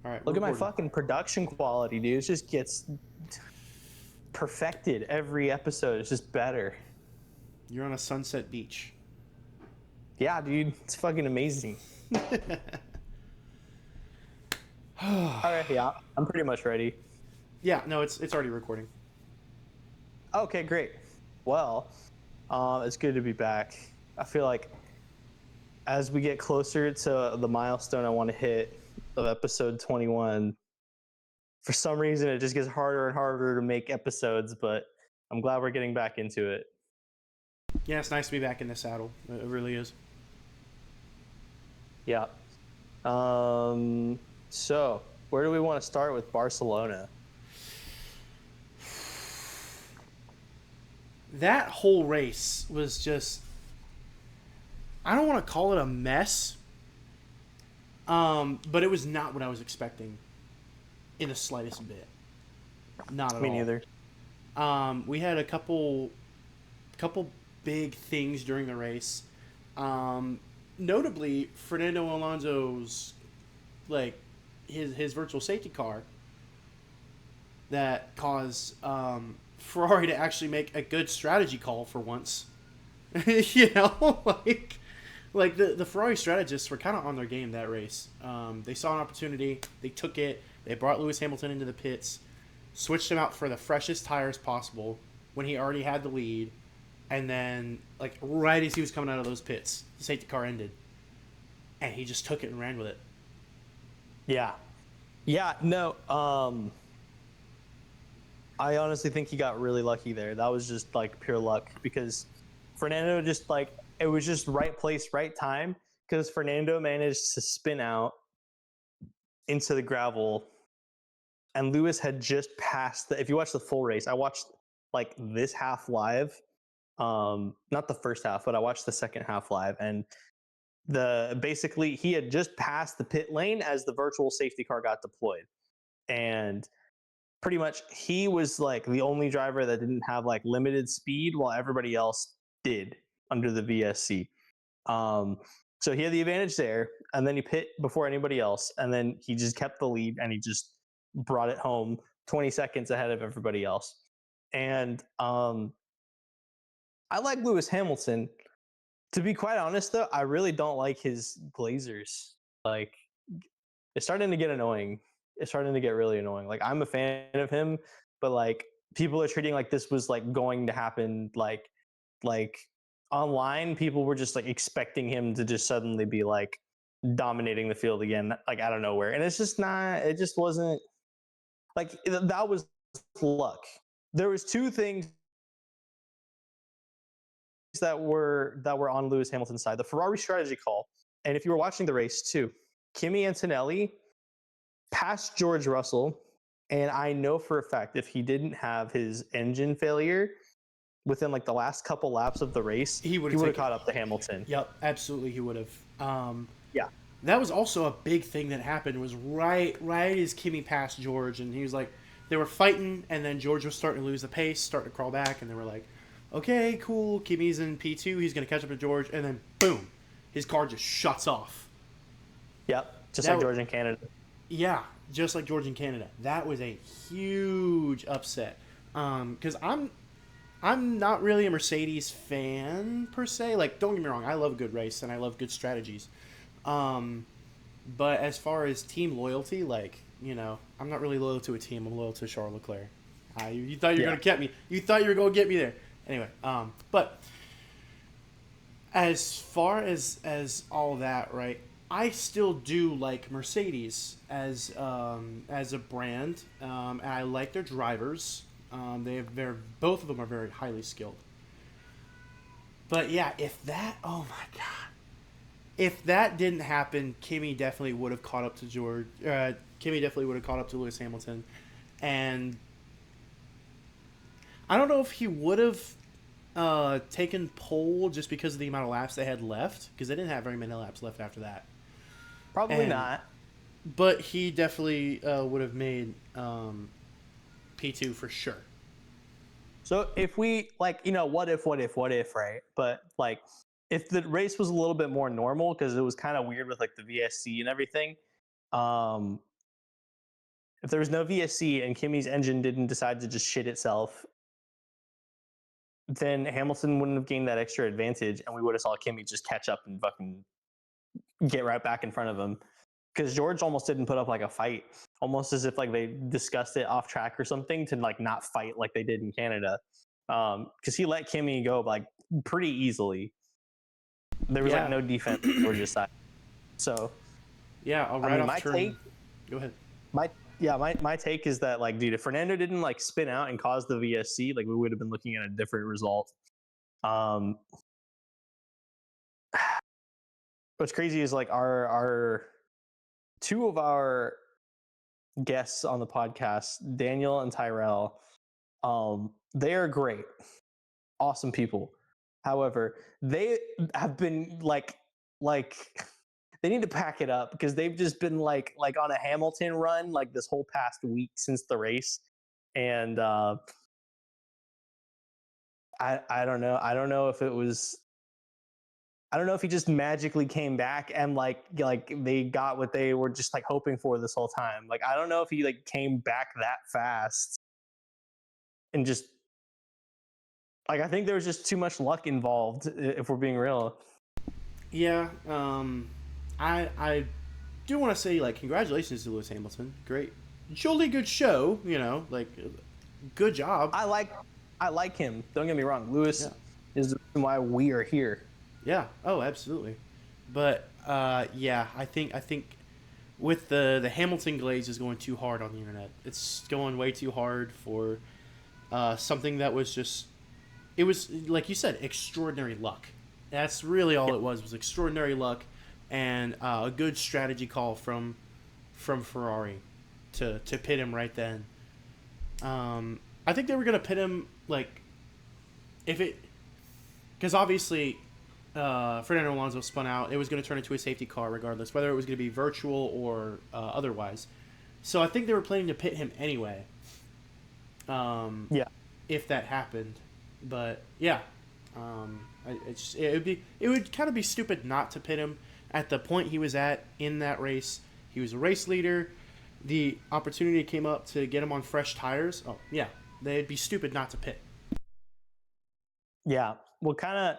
All right, we're Look at my recording. fucking production quality, dude. It just gets perfected every episode. It's just better. You're on a sunset beach. Yeah, dude. It's fucking amazing. All right, yeah. I'm pretty much ready. Yeah, no, it's already recording. Okay, great. Well, it's good to be back. I feel like as we get closer to the milestone I want to hit of episode 21, for some reason it just gets harder and harder to make episodes, but I'm glad we're getting back into it. Yeah, it's nice to be back in the saddle. It really is. Yeah. So where do we want to start with Barcelona? That whole race was just, I don't want to call it a mess, but it was not what I was expecting in the slightest bit. Not at Me all. neither. We had a couple big things during the race. Notably, Fernando Alonso's like his virtual safety car that caused Ferrari to actually make a good strategy call for once. you know, like the Ferrari strategists were kind of on their game that race. They saw an opportunity, they took it, they brought Lewis Hamilton into the pits, switched him out for the freshest tires possible when he already had the lead, and then like right as he was coming out of those pits, the safety car ended, and he just took it and ran with it. Yeah. Yeah, no. I honestly think he got really lucky there. That was just like pure luck because Fernando just like it was just right place, right time because Fernando managed to spin out into the gravel and Lewis had just passed if you watch the full race, I watched like this half live. Not the first half, but I watched the second half live and the basically he had just passed the pit lane as the virtual safety car got deployed. And pretty much he was like the only driver that didn't have like limited speed while everybody else did under the VSC. Um, so he had the advantage there, and then he pit before anybody else, and then he just kept the lead and he just brought it home 20 seconds ahead of everybody else. And I like Lewis Hamilton. To be quite honest, though, I really don't like his Glazers. Like, it's starting to get annoying. It's starting to get really annoying. Like I'm a fan of him, but like people are treating like this was like going to happen. Like online, people were just like expecting him to just suddenly be like dominating the field again, like out of nowhere. And it's just not. It just wasn't like that was luck. There was two things that were on Lewis Hamilton's side: the Ferrari strategy call, and if you were watching the race too, Kimi Antonelli passed George Russell, and I know for a fact if he didn't have his engine failure within like the last couple laps of the race, He would he have would have taken. caught up to Hamilton. Yep, absolutely, he would have. Yeah, That was also a big thing that happened. Was right as Kimmy passed George, and he was like, they were fighting, and then George was starting to lose the pace, starting to crawl back, and they were like, okay, cool, Kimmy's in P2, he's gonna catch up to George, and then boom, his car just shuts off. yep, just That like George in Canada. Yeah, just like George in Canada. That was a huge upset. Because I'm not really a Mercedes fan per se. Like, don't get me wrong, I love a good race and I love good strategies. Um, but as far as team loyalty, like I'm not really loyal to a team. I'm loyal to Charles Leclerc. You thought you were Yeah, gonna get me. You thought you were gonna get me there. Anyway, but as far as all that, right? I still do like Mercedes as a brand, and I like their drivers. They're both of them are very highly skilled. But yeah, if that, oh my god, if that didn't happen, Kimmy definitely would have caught up to George. Kimmy definitely would have caught up to Lewis Hamilton, and I don't know if he would have taken pole just because of the amount of laps they had left, because they didn't have very many laps left after that. probably And not. but he definitely would have made P2 for sure. So if we like, what if, right? But like, if the race was a little bit more normal, because it was kind of weird with like the VSC and everything, um, if there was no VSC and Kimi's engine didn't decide to just shit itself, then Hamilton wouldn't have gained that extra advantage, and we would have saw Kimi just catch up and fucking get right back in front of him. Because George almost didn't put up like a fight, almost as if like they discussed it off track or something to like not fight like they did in Canada. Because he let Kimi go like pretty easily. There was like no defense on George's side. So yeah, I'll right off turn. Take, go ahead. My take is that like, dude, if Fernando didn't like spin out and cause the VSC, like we would have been looking at a different result. What's crazy is like our two of our guests on the podcast, Daniel and Tyrell, they are great, awesome people. However, they have been like they need to pack it up because they've just been like on a Hamilton run like this whole past week since the race, and I don't know. I don't know if it was. I don't know if he just magically came back and like they got what they were just like hoping for this whole time. Like I don't know if he like came back that fast and just like I think there was just too much luck involved if we're being real. Yeah, I do want to say like congratulations to Lewis Hamilton. Great, jolly good show. You know, like good job. I like him. Don't get me wrong. Lewis is the reason why we are here. Yeah. Oh, absolutely. But yeah, I think with the Hamilton glaze is going too hard on the internet. It's going way too hard for something that was just. It was like you said, extraordinary luck. That's really all it was extraordinary luck, and a good strategy call from Ferrari to pit him right then. I think they were gonna pit him like because obviously. Fernando Alonso spun out. It was going to turn into a safety car regardless, whether it was going to be virtual or otherwise. So I think they were planning to pit him anyway. If that happened, but yeah, it would kind of be stupid not to pit him at the point he was at in that race. He was a race leader. The opportunity came up to get him on fresh tires. Oh yeah, they'd be stupid not to pit. Yeah, well, kind of.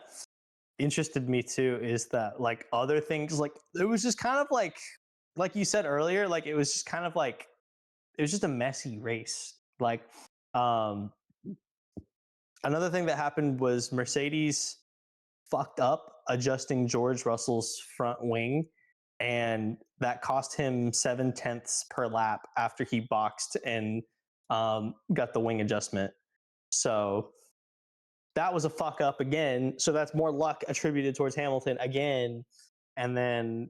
Interested me too is that like other things like it was just kind of like you said earlier, like it was just kind of like it was just a messy race. Like another thing that happened was Mercedes fucked up adjusting George Russell's front wing, and that cost him 0.7 per lap after he boxed and got the wing adjustment. So that was a fuck up again. So that's more luck attributed towards Hamilton again. And then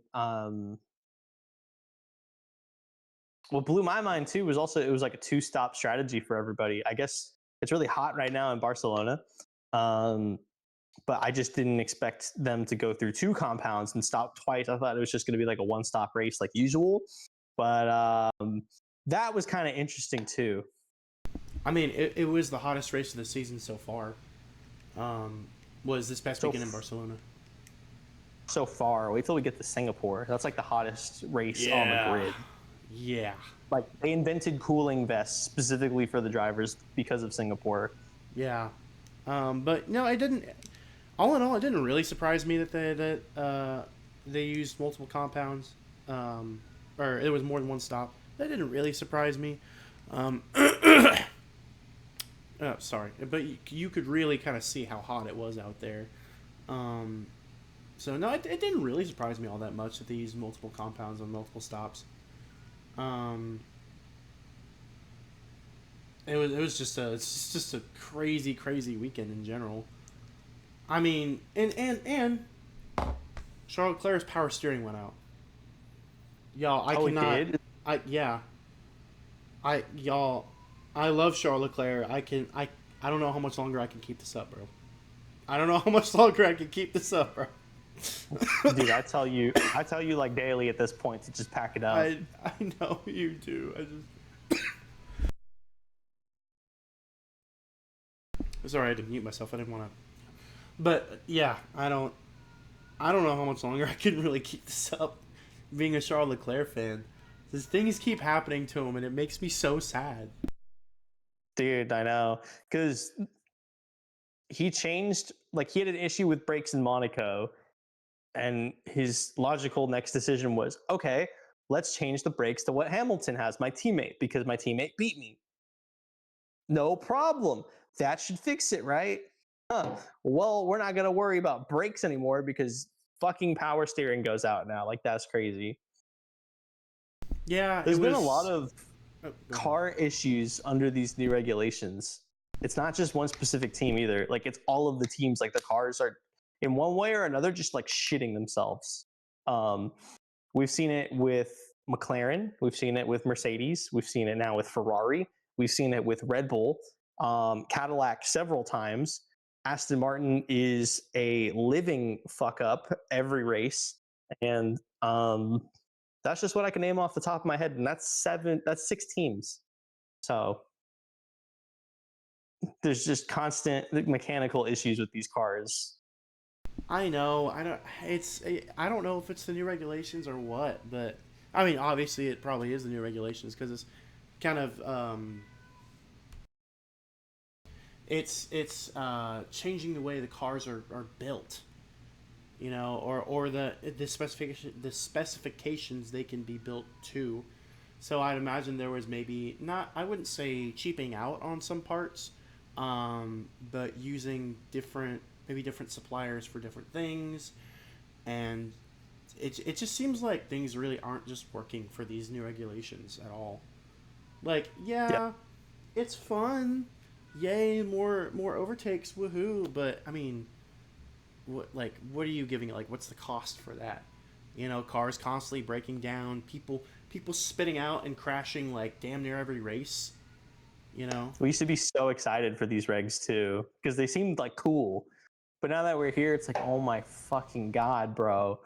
what blew my mind too was also it was like a 2-stop strategy for everybody. I guess it's really hot right now in Barcelona. But I just didn't expect them to go through 2 compounds and stop twice. I thought it was just going to be like a 1-stop race like usual. But that was kind of interesting too. I mean, it was the hottest race of the season so far. Was this past weekend in Barcelona. So far. Wait till we get to Singapore. That's like the hottest race on the grid. Yeah. Like they invented cooling vests specifically for the drivers because of Singapore. Yeah. But no, it didn't. All in all, it didn't really surprise me that they used multiple compounds, or it was more than 1 stop. That didn't really surprise me. Oh, sorry, but you could really kind of see how hot it was out there. So no, it didn't really surprise me all that much that they used multiple compounds on multiple stops. It's just a crazy weekend in general. I mean, and Charles Leclerc's power steering went out. Y'all, I cannot. It did? I love Charles Leclerc. I don't know how much longer I can keep this up, bro. I don't know how much longer I can keep this up, bro. Dude, I tell you like daily at this point to just pack it up. I know you do. Sorry, I had to mute myself. I didn't want to. But yeah, I don't know how much longer I can really keep this up. Being a Charles Leclerc fan, These things keep happening to him, and it makes me so sad. Dude, I know. Because he changed, like, he had an issue with brakes in Monaco, and his logical next decision was, okay, let's change the brakes to what Hamilton has, my teammate, because my teammate beat me. No problem. That should fix it, right? Huh. Well, we're not going to worry about brakes anymore because fucking power steering goes out now. Like, that's crazy. Yeah, it There's been a lot was. of Oh, go ahead. car issues under these new regulations. It's not just one specific team either. Like, it's all of the teams. Like, the cars are in one way or another just like shitting themselves. Um, we've seen it with McLaren. We've seen it with Mercedes. We've seen it now with Ferrari. We've seen it with Red Bull, Cadillac several times. Aston Martin is a living fuck up every race, and that's just what I can name off the top of my head, and that's 6 teams. So there's just constant mechanical issues with these cars. I know. I don't. I don't know if it's the new regulations or what, but I mean, obviously, it probably is the new regulations because it's kind of it's changing the way the cars are built, you know, or the specifications they can be built to. So I'd imagine there was maybe not, I wouldn't say cheaping out on some parts, but using different suppliers for different things, and it just seems like things really aren't just working for these new regulations at all. Like, Yeah. yeah, it's fun, yay, more overtakes, woohoo! But I mean, what are you giving it? Like, what's the cost for that? You know, cars constantly breaking down, people spitting out and crashing like damn near every race. You know, We used to be so excited for these regs too because they seemed like cool. But now that we're here, it's like, oh my fucking god, bro.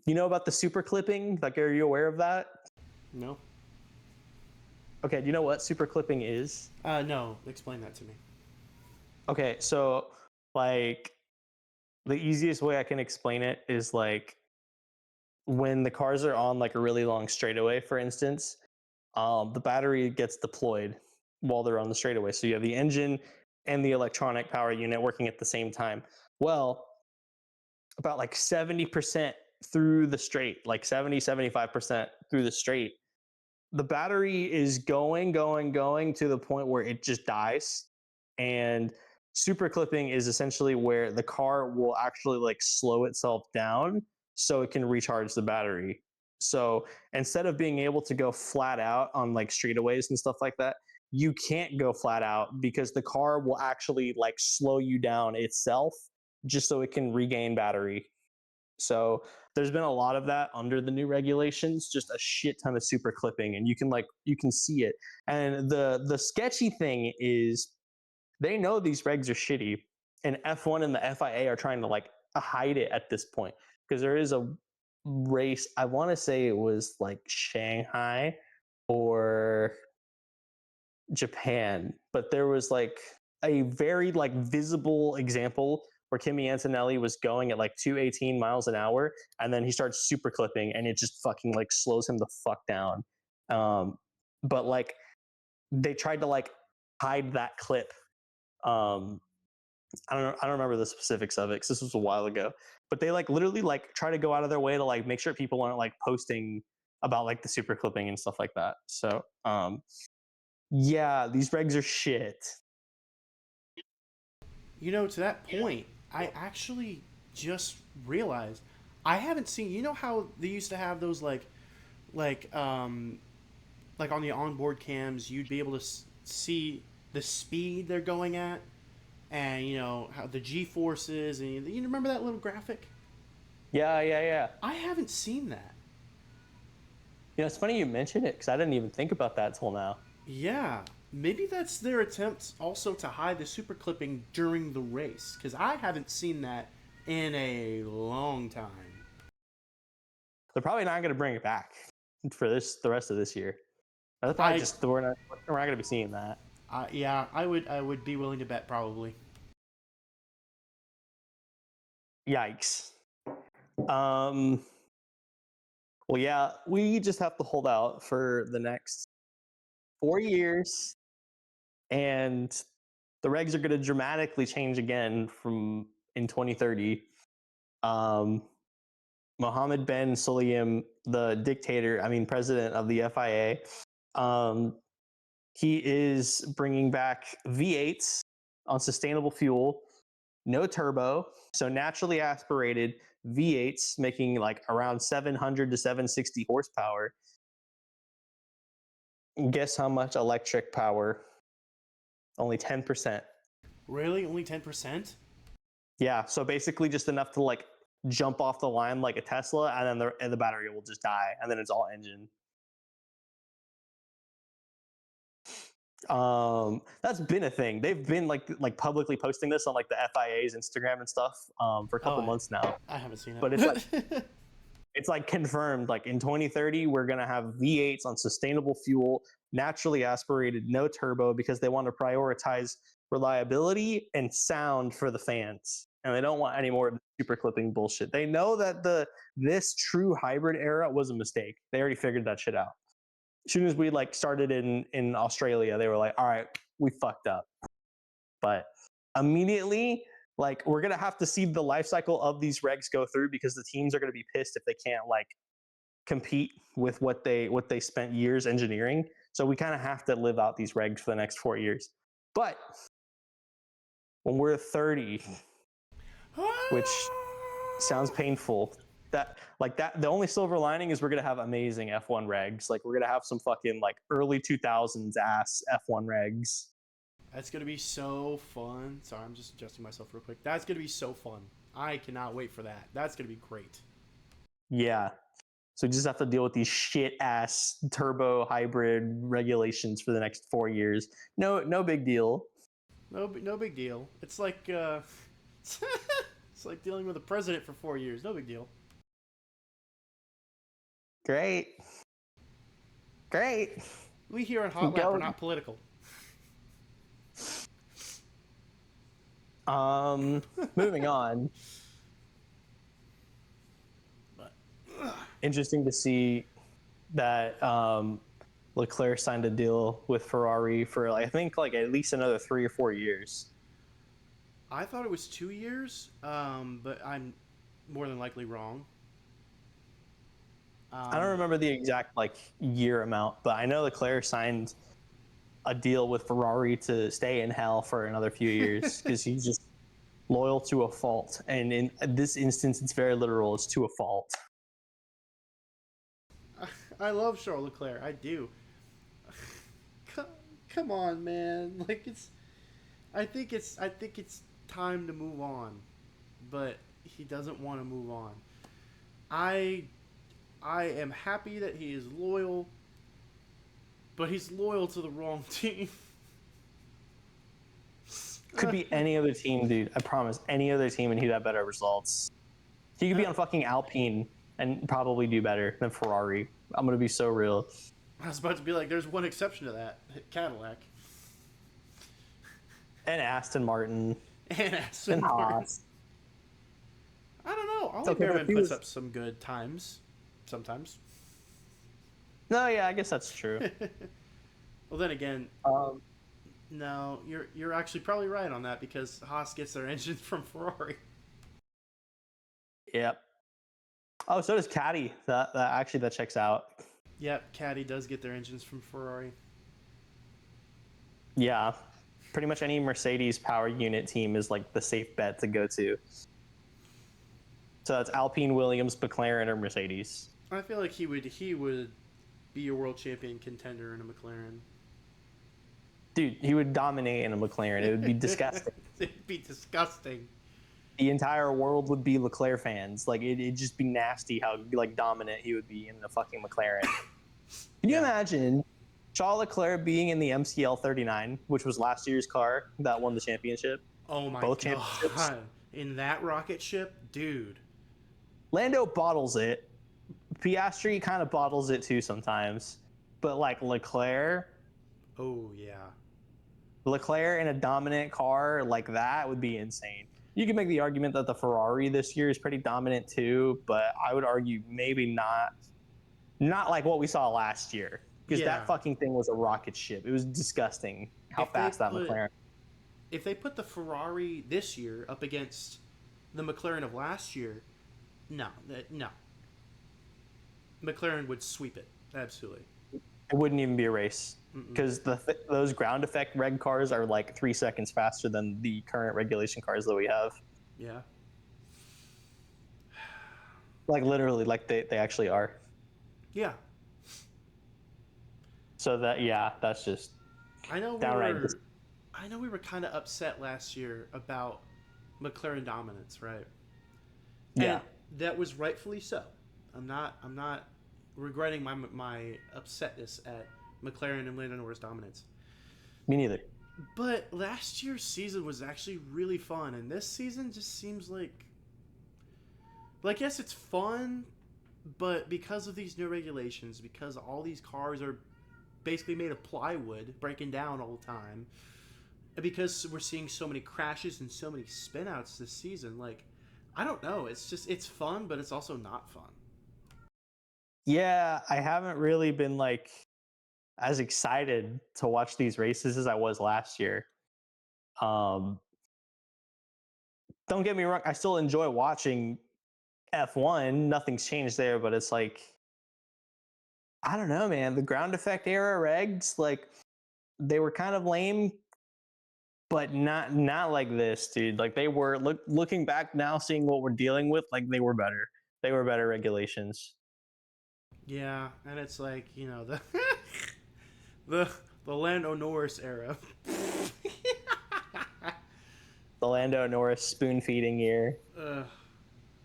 You know about the super clipping? Like, are you aware of that? no, Okay, do you know what super clipping is? no. Explain that to me. Okay, so like the easiest way I can explain it is like when the cars are on like a really long straightaway, for instance, the battery gets deployed while they're on the straightaway. So you have the engine and the electronic power unit working at the same time. Well, about like 70% through the straight, like 75% through the straight, the battery is going to the point where it just dies. And super clipping is essentially where the car will actually like slow itself down so it can recharge the battery. So instead of being able to go flat out on like straightaways and stuff like that, you can't go flat out because the car will actually like slow you down itself just so it can regain battery. So there's been a lot of that under the new regulations, just a shit ton of super clipping, and you can see it. And the sketchy thing is they know these regs are shitty, and F1 and the FIA are trying to like hide it at this point because there is a race. I want to say it was like Shanghai or Japan, but there was like a very like visible example where Kimi Antonelli was going at like 218 miles an hour, and then he starts super clipping, and it just fucking like slows him the fuck down. But like they tried to like hide that clip. Um, I don't remember the specifics of it because this was a while ago. But they like literally like try to go out of their way to like make sure people aren't like posting about like the super clipping and stuff like that. So yeah, these regs are shit. You know, to that point, I actually just realized I haven't seen. You know how they used to have those like um like on the onboard cams, you'd be able to see the speed they're going at, and you know how the G forces, and you remember that little graphic. Yeah. I haven't seen that. You know, it's funny you mentioned it because I didn't even think about that till now. Yeah, maybe that's their attempt also to hide the super clipping during the race, because I haven't seen that in a long time. They're probably not going to bring it back for the rest of this year. That's probably I, just we're not going to be seeing that. yeah, I would be willing to bet probably. Yikes. Um, Well, yeah, we just have to hold out for the next 4 years, and the regs are going to dramatically change again from in 2030. Um, Mohammed bin Sulayem, the dictator, I mean, president of the FIA, he is bringing back V8s on sustainable fuel, no turbo, so naturally aspirated V8s, making like around 700 to 760 horsepower. Guess how much electric power? Only 10%. Really? Only 10%? Yeah, so basically just enough to like jump off the line like a Tesla, and then the battery will just die, and then it's all engine. That's been a thing. They've been like publicly posting this on like the FIA's Instagram and stuff for a couple months now. I haven't seen it. But it's like confirmed. Like in 2030, we're gonna have V8s on sustainable fuel, naturally aspirated, no turbo, because they want to prioritize reliability and sound for the fans, and they don't want any more super clipping bullshit. They know that this true hybrid era was a mistake. They already figured that shit out. As soon as we like started in Australia, they were like, all right, we fucked up. But immediately, like, we're gonna have to see the life cycle of these regs go through, because the teams are gonna be pissed if they can't like compete with what they spent years engineering. So we kind of have to live out these regs for the next 4 years. But when we're 30, which sounds painful, that the only silver lining is we're gonna have amazing F1 regs. Like, we're gonna have some fucking like early 2000s ass F1 regs. That's gonna be so fun. Sorry, I'm just adjusting myself real quick. That's gonna be so fun. I cannot wait for that. That's gonna be great. Yeah. So we just have to deal with these shit ass turbo hybrid regulations for the next 4 years. No big deal. No big deal. It's like it's like dealing with a president for 4 years. No big deal. Great. We here at Hot Lap are not political. Moving on. Interesting to see that Leclerc signed a deal with Ferrari for I think like at least another 3 or 4 years. I thought it was 2 years, but I'm more than likely wrong. I don't remember the exact like year amount, but I know Leclerc signed a deal with Ferrari to stay in hell for another few years because he's just loyal to a fault. And in this instance, it's very literal. It's to a fault. I love Charles Leclerc. I do. Come on, man. Like I think it's time to move on, but he doesn't want to move on. I am happy that he is loyal, but he's loyal to the wrong team. Could be any other team, dude. I promise. Any other team, and he'd have better results. He could be on fucking Alpine and probably do better than Ferrari. I'm gonna be so real. I was about to be like, there's one exception to that: Cadillac And Aston Martin. and Aston Martin. Haas. I don't know. Ollie Bearman puts up some good times, sometimes. No, yeah, I guess that's true. Well, then again, no, you're actually probably right on that because Haas gets their engines from Ferrari. Yep. Oh, so does Caddy. That checks out. Yep, Caddy does get their engines from Ferrari. Yeah, pretty much any Mercedes power unit team is like the safe bet to go to. So that's Alpine, Williams, McLaren, or Mercedes. I feel like he would be a world champion contender in a McLaren. Dude, he would dominate in a McLaren. It would be disgusting. It'd be disgusting. The entire world would be Leclerc fans. Like it'd just be nasty how like dominant he would be in a fucking McLaren. Can you imagine Charles Leclerc being in the MCL 39, which was last year's car that won the championship? Oh my Both god! championships. In that rocket ship, dude. Lando bottles it. Piastri kind of bottles it too sometimes, but like Leclerc Oh yeah. in a dominant car like that would be insane. You can make the argument that the Ferrari this year is pretty dominant too, but I would argue maybe not Not like what we saw last year, because Yeah. that fucking thing was a rocket ship. It was disgusting how If they fast that put McLaren. if they put the Ferrari this year up against the McLaren of last year, no, McLaren would sweep it. Absolutely. It wouldn't even be a race Mm-mm. because those ground effect reg cars are like 3 seconds faster than the current regulation cars that we have. Yeah. Like literally, like they actually are. Yeah. So that's just I know we downright. were I know we were kind of upset last year about McLaren dominance, right? Yeah, And that was rightfully so. I'm not regretting my upsetness at McLaren and Lando Norris dominance. me neither. But last year's season was actually really fun, and this season just seems like yes, it's fun, but because of these new regulations, because all these cars are basically made of plywood, breaking down all the time, and because we're seeing so many crashes and so many spinouts this season, like I don't know, it's fun, but it's also not fun. Yeah, I haven't really been like as excited to watch these races as I was last year. Um, don't get me wrong, I still enjoy watching F1. Nothing's changed there, but it's like I don't know, man. The ground effect era regs, like they were kind of lame, but not like this, dude. Like they were looking back now, seeing what we're dealing with, like they were better. They were better regulations. Yeah, and it's like the the the Lando Norris era. The Lando Norris spoon feeding year.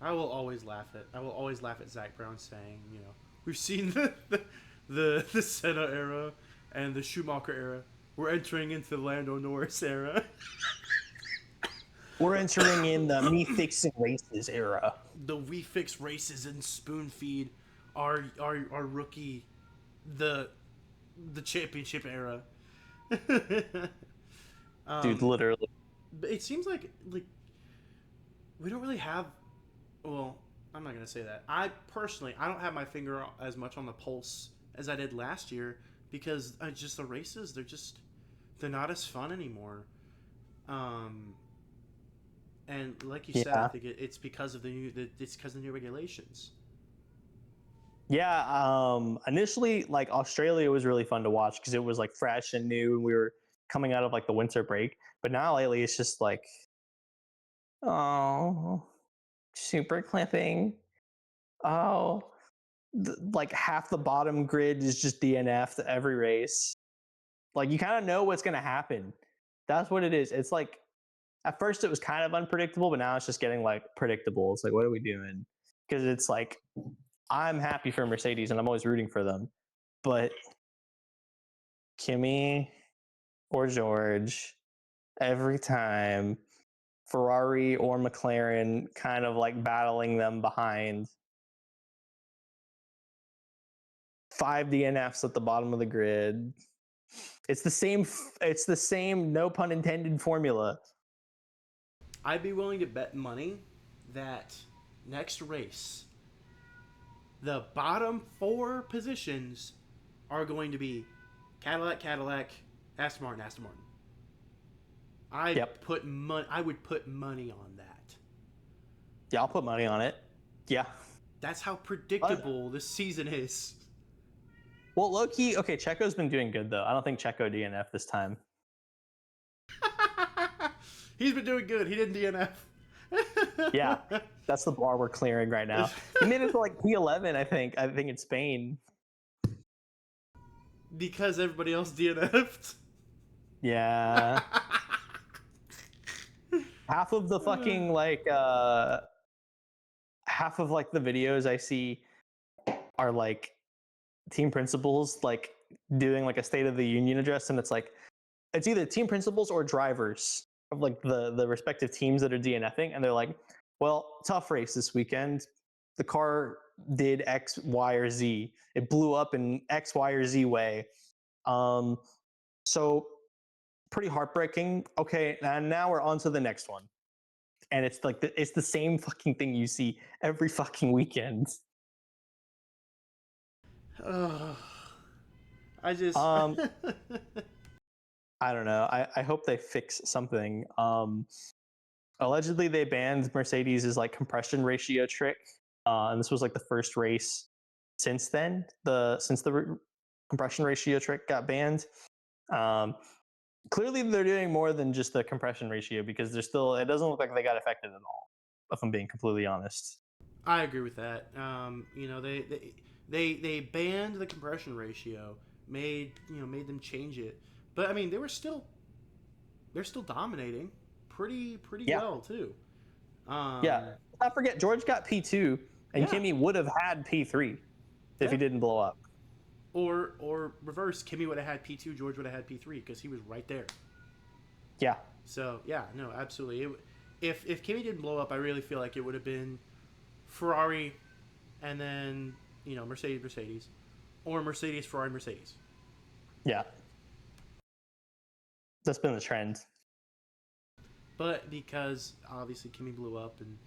I will always laugh at Zach Brown saying, we've seen the Senna era and the Schumacher era. We're entering into the Lando Norris era. We're entering in the me fixing races era. The we fix races and spoon feed our rookie the the championship era. Dude, um, literally. but it seems like we don't really have. Well, I'm not gonna say that. I don't have my finger as much on the pulse as I did last year because just the races they're not as fun anymore. Um, and like you said, I Yeah. think it's because of it's because of the new regulations. Yeah, initially like Australia was really fun to watch because it was like fresh and new and we were coming out of like the winter break. But now lately it's just like, oh, super clipping. Oh, like half the bottom grid is just DNF to every race. Like you kind of know what's going to happen. That's what it is. It's like at first it was kind of unpredictable, but now it's just getting like predictable. It's like, what are we doing? Because it's like I'm happy for Mercedes and I'm always rooting for them, but Kimi or George every time, Ferrari or McLaren kind of like battling them behind. 5 DNFs at the bottom of the grid. It's the same. It's the same. No pun intended. Formula. I'd be willing to bet money that next race, the bottom four positions are going to be Cadillac, Aston Martin. Yep. I would put money on that. Yeah, I'll put money on it. Yeah. That's how predictable this season is. Well, low key. Okay, Checo's been doing good though. I don't think Checo DNF this time. He's been doing good. He didn't DNF. Yeah, that's the bar we're clearing right now. He made it to like P11, I think. I think in Spain. Because everybody else DNF'd. Yeah. Half of the fucking like half of like the videos I see are like team principals like doing like a state of the union address, and it's either team principals or drivers of like the respective teams that are DNFing, and they're like, well, tough race this weekend. The car did X, Y, or Z. It blew up in X, Y, or Z way. So pretty heartbreaking. Okay, and now we're on to the next one. And it's like it's the same fucking thing you see every fucking weekend. Ugh. I just. Um, I don't know. I hope they fix something. Allegedly, they banned Mercedes' like compression ratio trick, and this was like the first race since then. Since the compression ratio trick got banned. Um, Clearly, they're doing more than just the compression ratio because they're still. It doesn't look like they got affected at all. If I'm being completely honest. I agree with that. They banned the compression ratio, made them change it, but I mean they're still dominating pretty Yeah, well too. yeah. Um, Not forget George got P2, and yeah, Kimmy would have had P3 if yeah. he didn't blow up. Or reverse, Kimmy would have had P2, George would have had P3 because he was right there. Yeah, So yeah, no, absolutely. If Kimmy didn't blow up, I really feel like it would have been Ferrari, and then Mercedes, or Mercedes Ferrari Mercedes. yeah. That's been the trend. But because obviously Kimmy blew up and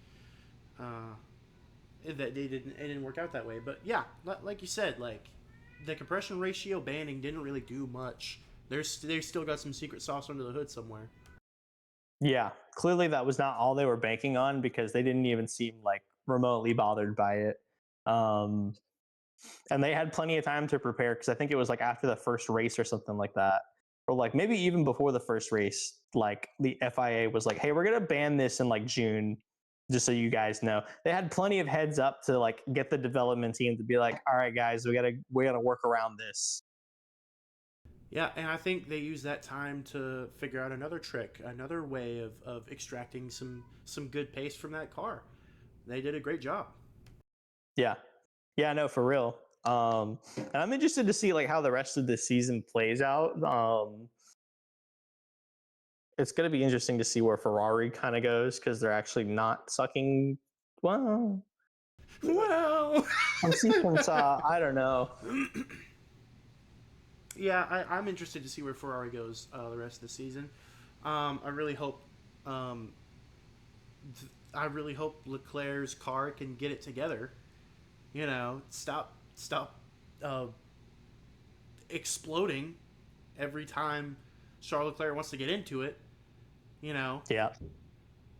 uh, that it didn't work out that way. But yeah, like you said, like the compression ratio banning didn't really do much. They still got some secret sauce under the hood somewhere. Yeah, clearly that was not all they were banking on because they didn't even seem like remotely bothered by it. Um, and they had plenty of time to prepare because I think it was like after the first race or something like that, or like maybe even before the first race. Like the FIA was like, "Hey, we're gonna ban this in like June, just so you guys know." They had plenty of heads up to like get the development team to be like, "All right, guys, we gotta work around this." Yeah, and I think they used that time to figure out another trick, another way of extracting some good pace from that car. They did a great job. Yeah, yeah, no, for real. And I'm interested to see like how the rest of the season plays out. It's going to be interesting to see where Ferrari kind of goes because they're actually not sucking. Well, Well, some sequence, I don't know. yeah, I'm interested to see where Ferrari goes the rest of the season. I really hope, um, I really hope Leclerc's car can get it together. Stop uh, exploding every time Charles Leclerc wants to get into it. You know, Yeah.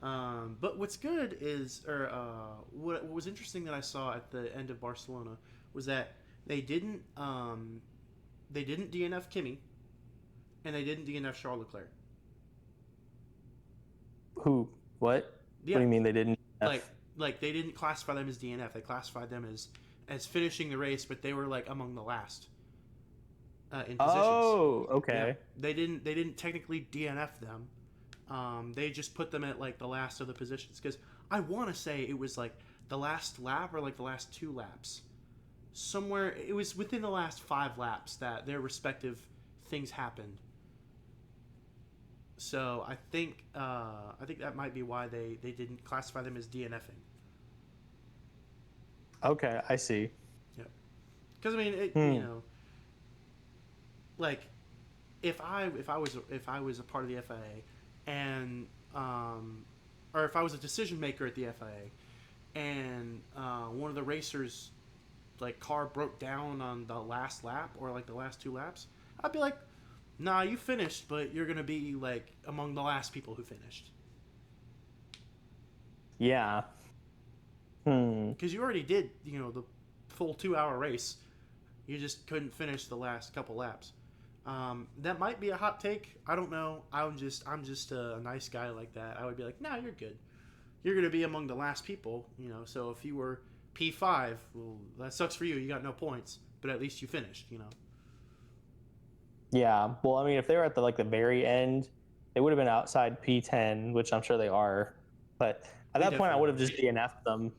but what's good is, or what was interesting that I saw at the end of Barcelona was that they didn't um, they didn't DNF Kimmy and they didn't DNF Charles Leclerc. Who? What? What do Yeah, you mean they didn't? like like they didn't classify them as DNF. They classified them as finishing the race, but they were like among the last in positions. Oh, Yeah, okay. they didn't technically DNF them. They just put them at like the last of the positions because I want to say it was like the last lap or like the last two laps. Somewhere it was within the last 5 laps that their respective things happened. So I think that might be why they didn't classify them as DNFing. Okay, I see. Yeah, because I mean Hmm. like if I was a part of the FIA and or if I was a decision maker at the FIA and one of the racers like car broke down on the last lap or like the last 2 laps, I'd be like, nah, you finished, but you're gonna be like among the last people who finished Yeah. Hmm. because you already did the full 2 hour race. You just couldn't finish the last couple laps. That might be a hot take. I don't know. I'm just a nice guy like that. I would be like, nah, you're good. You're gonna be among the last people. So if you were P5, well, that sucks for you. You got no points, but at least you finished. Yeah. Well, I mean, if they were at the very end, they would have been outside P10, which I'm sure they are. But at They that point, I definitely would have are. just DNF'd them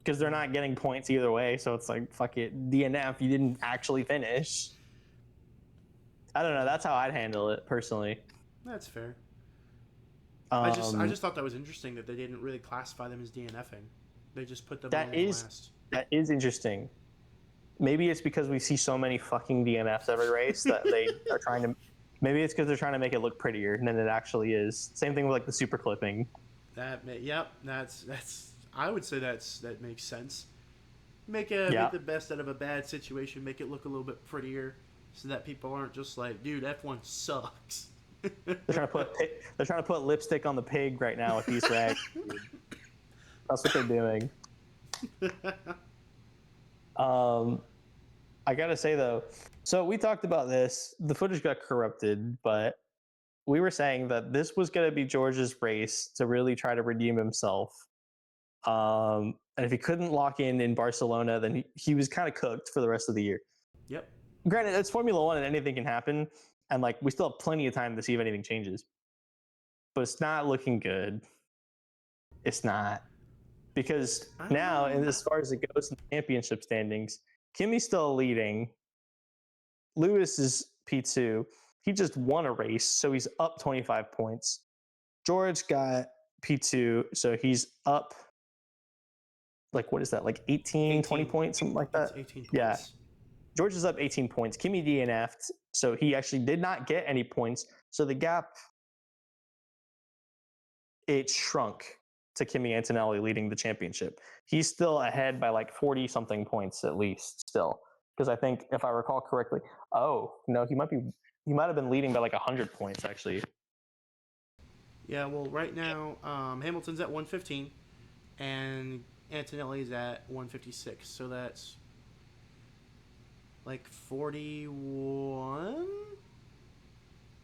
because they're not getting points either way. So it's like, fuck it, DNF. You didn't actually finish. I don't know. That's how I'd handle it personally. That's fair. I Um, just thought that was interesting that they didn't really classify them as DNFing. They just put them that among the is last. that is interesting. Maybe it's because we see so many fucking DNFs every race that they are trying to. Maybe it's because they're trying to make it look prettier than it actually is. Same thing with like the super clipping. Yep. That's. I would say that makes sense. make Yeah. the best out of a bad situation. Make it look a little bit prettier, so that people aren't just like, dude, F1 sucks. They're trying to put lipstick on the pig right now with these rags. Dude. That's what they're doing. I gotta say though, so we talked about this. The footage got corrupted, but we were saying that this was gonna be George's race to really try to redeem himself. And if he couldn't lock in Barcelona, then he was kind of cooked for the rest of the year. Yep. Granted, it's Formula One and anything can happen, and like we still have plenty of time to see if anything changes. But it's not looking good. It's not. Because I don't now, know. and as far as it goes in the championship standings, Kimmy's still leading. Lewis is P2. He just won a race, so he's up 25 points. George got P2, so he's up, like, what is that, like 18, 20 points, something like that? It's 18 points. Yeah. George is up 18 points. Kimmy DNF'd, so he actually did not get any points. So the gap, it shrunk to Kimi Antonelli leading the championship. He's still ahead by like 40-something points at least still. Because I think, if I recall correctly, he might have been leading by like 100 points actually. Yeah, well, right now, Hamilton's at 115, and Antonelli's at 156. So that's like 41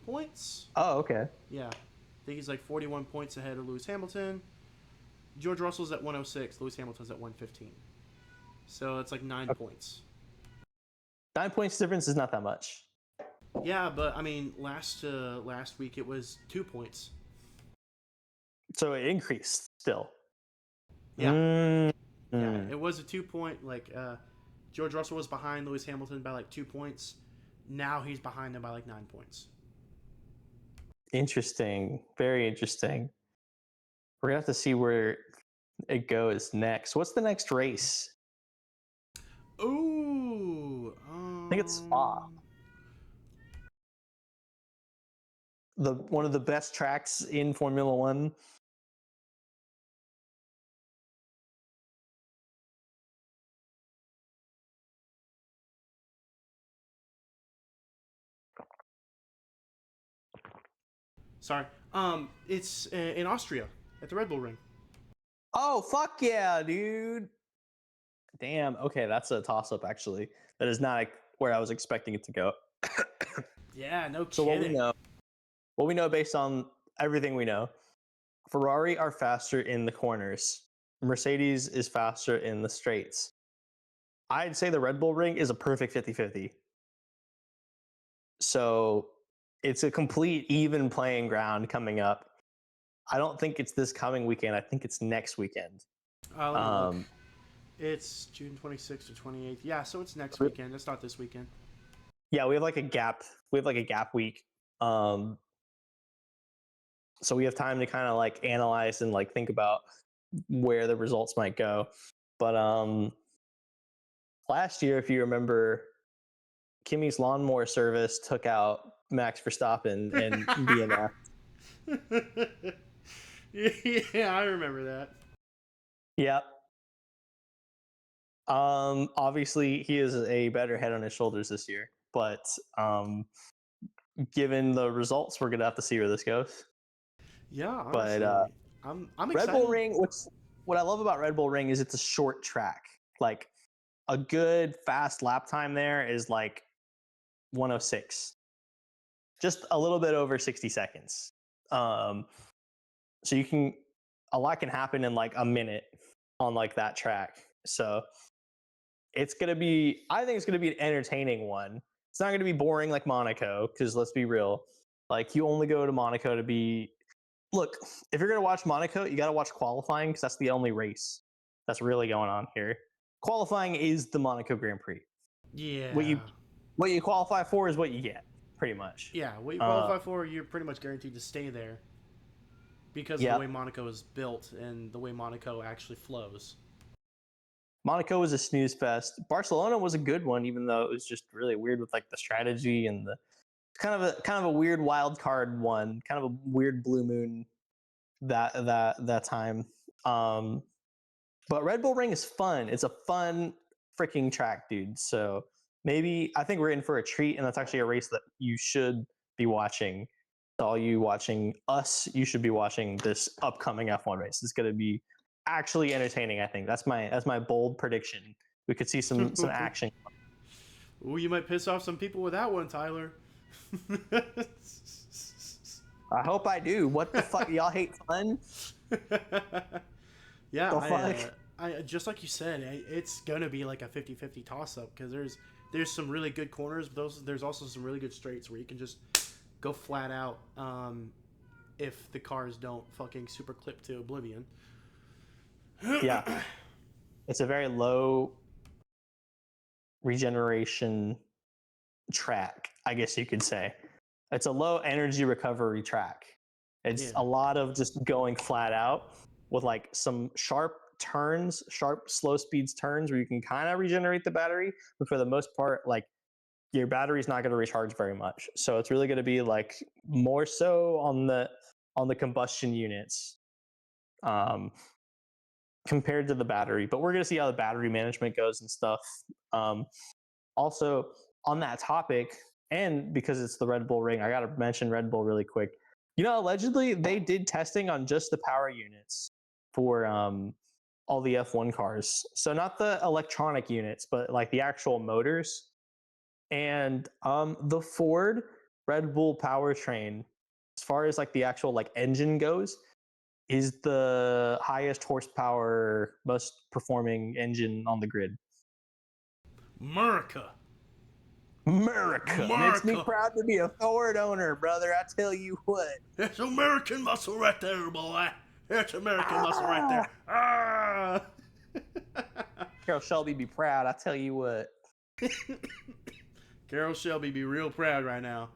points. Oh, okay. Yeah, I think he's like 41 points ahead of Lewis Hamilton. George Russell's at 106. Lewis Hamilton's at 115. So it's like 9 points. 9 points difference is not that much. Yeah, but I mean, last week it was 2 points. So it increased still. Yeah. Yeah, it was a 2 point. Like George Russell was behind Lewis Hamilton by like 2 points. Now he's behind him by like 9 points. Interesting. Very interesting. We're gonna have to see where it goes next. What's the next race? Ooh, I think it's Spa. One of the best tracks in Formula One. Sorry. It's in Austria at the Red Bull Ring. Oh, fuck yeah, dude. Damn. Okay, that's a toss-up, actually. That is not where I was expecting it to go. Yeah, no So kidding. what we know based on everything we know, Ferrari are faster in the corners. Mercedes is faster in the straights. I'd say the Red Bull Ring is a perfect 50-50. So it's a complete even playing ground coming up. I don't think it's this coming weekend. I think it's next weekend. Let me look. It's June 26th to 28th. Yeah, so it's next weekend. It's not this weekend. Yeah, we have like a gap. We have like a gap week. So we have time to kind of like analyze and like think about where the results might go. But last year, if you remember, Kimmy's lawnmower service took out Max Verstappen and DNF. Yeah, I remember that. Yep. Obviously, he is a better head on his shoulders this year, but given the results, we're gonna have to see where this goes. Yeah, honestly, but I'm excited. Red Bull Ring. What I love about Red Bull Ring is it's a short track. Like a good fast lap time there is like 106, just a little bit over 60 seconds. So a lot can happen in like a minute on like that track. So I think it's gonna be an entertaining one. It's not gonna be boring like Monaco, because let's be real, like you only go to Monaco to be. Look, if you're gonna watch Monaco, you gotta watch qualifying, because that's the only race that's really going on here. Qualifying is the Monaco Grand Prix. Yeah. What you qualify for is what you get, pretty much. Yeah, what you qualify for, you're pretty much guaranteed to stay there because of the way Monaco is built and the way Monaco actually flows. Monaco was a snooze fest. Barcelona was a good one, even though it was just really weird with like the strategy and the kind of a weird wild card one, kind of a weird blue moon that time. But Red Bull Ring is fun. It's a fun freaking track, dude. So maybe I think we're in for a treat, and that's actually a race that you should be watching. To all you watching us, you should be watching this upcoming F1 race. It's going to be actually entertaining. I think that's my bold prediction. We could see some action. Ooh, you might piss off some people with that one, Tyler. I hope I do. What the fuck? Y'all hate fun? Yeah, The fuck? I just like you said, it's gonna be like a 50-50 toss up because there's some really good corners, but there's also some really good straights where you can just go flat out if the cars don't fucking super clip to oblivion. Yeah, it's a very low regeneration track, I guess you could say. It's a low energy recovery track. It's a lot of just going flat out with like some sharp turns, sharp slow speeds turns where you can kind of regenerate the battery, but for the most part, like your battery's not going to recharge very much. So it's really going to be like more so on the combustion units compared to the battery. But we're going to see how the battery management goes and stuff. Also, on that topic, and because it's the Red Bull Ring, I got to mention Red Bull really quick. You know, allegedly they did testing on just the power units for all the F1 cars. So not the electronic units, but like the actual motors. And the Ford Red Bull powertrain, as far as like the actual like engine goes, is the highest horsepower, most performing engine on the grid. America. Makes me proud to be a Ford owner, brother. I tell you what. That's American muscle right there, boy. That's American muscle right there. Ah! Carol Shelby be proud. I tell you what. Carol Shelby be real proud right now.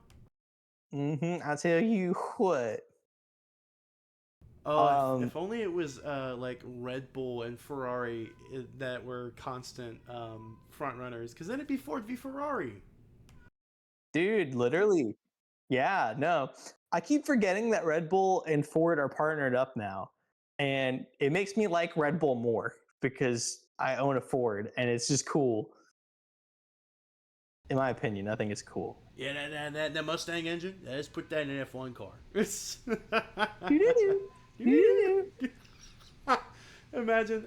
I tell you what. Oh, if only it was like Red Bull and Ferrari that were constant front runners, because then it'd be Ford v Ferrari. Dude, literally. Yeah, no. I keep forgetting that Red Bull and Ford are partnered up now. And it makes me like Red Bull more because I own a Ford and it's just cool. In my opinion, I think it's cool. Yeah, that Mustang engine, let's put that in an F1 car. Imagine,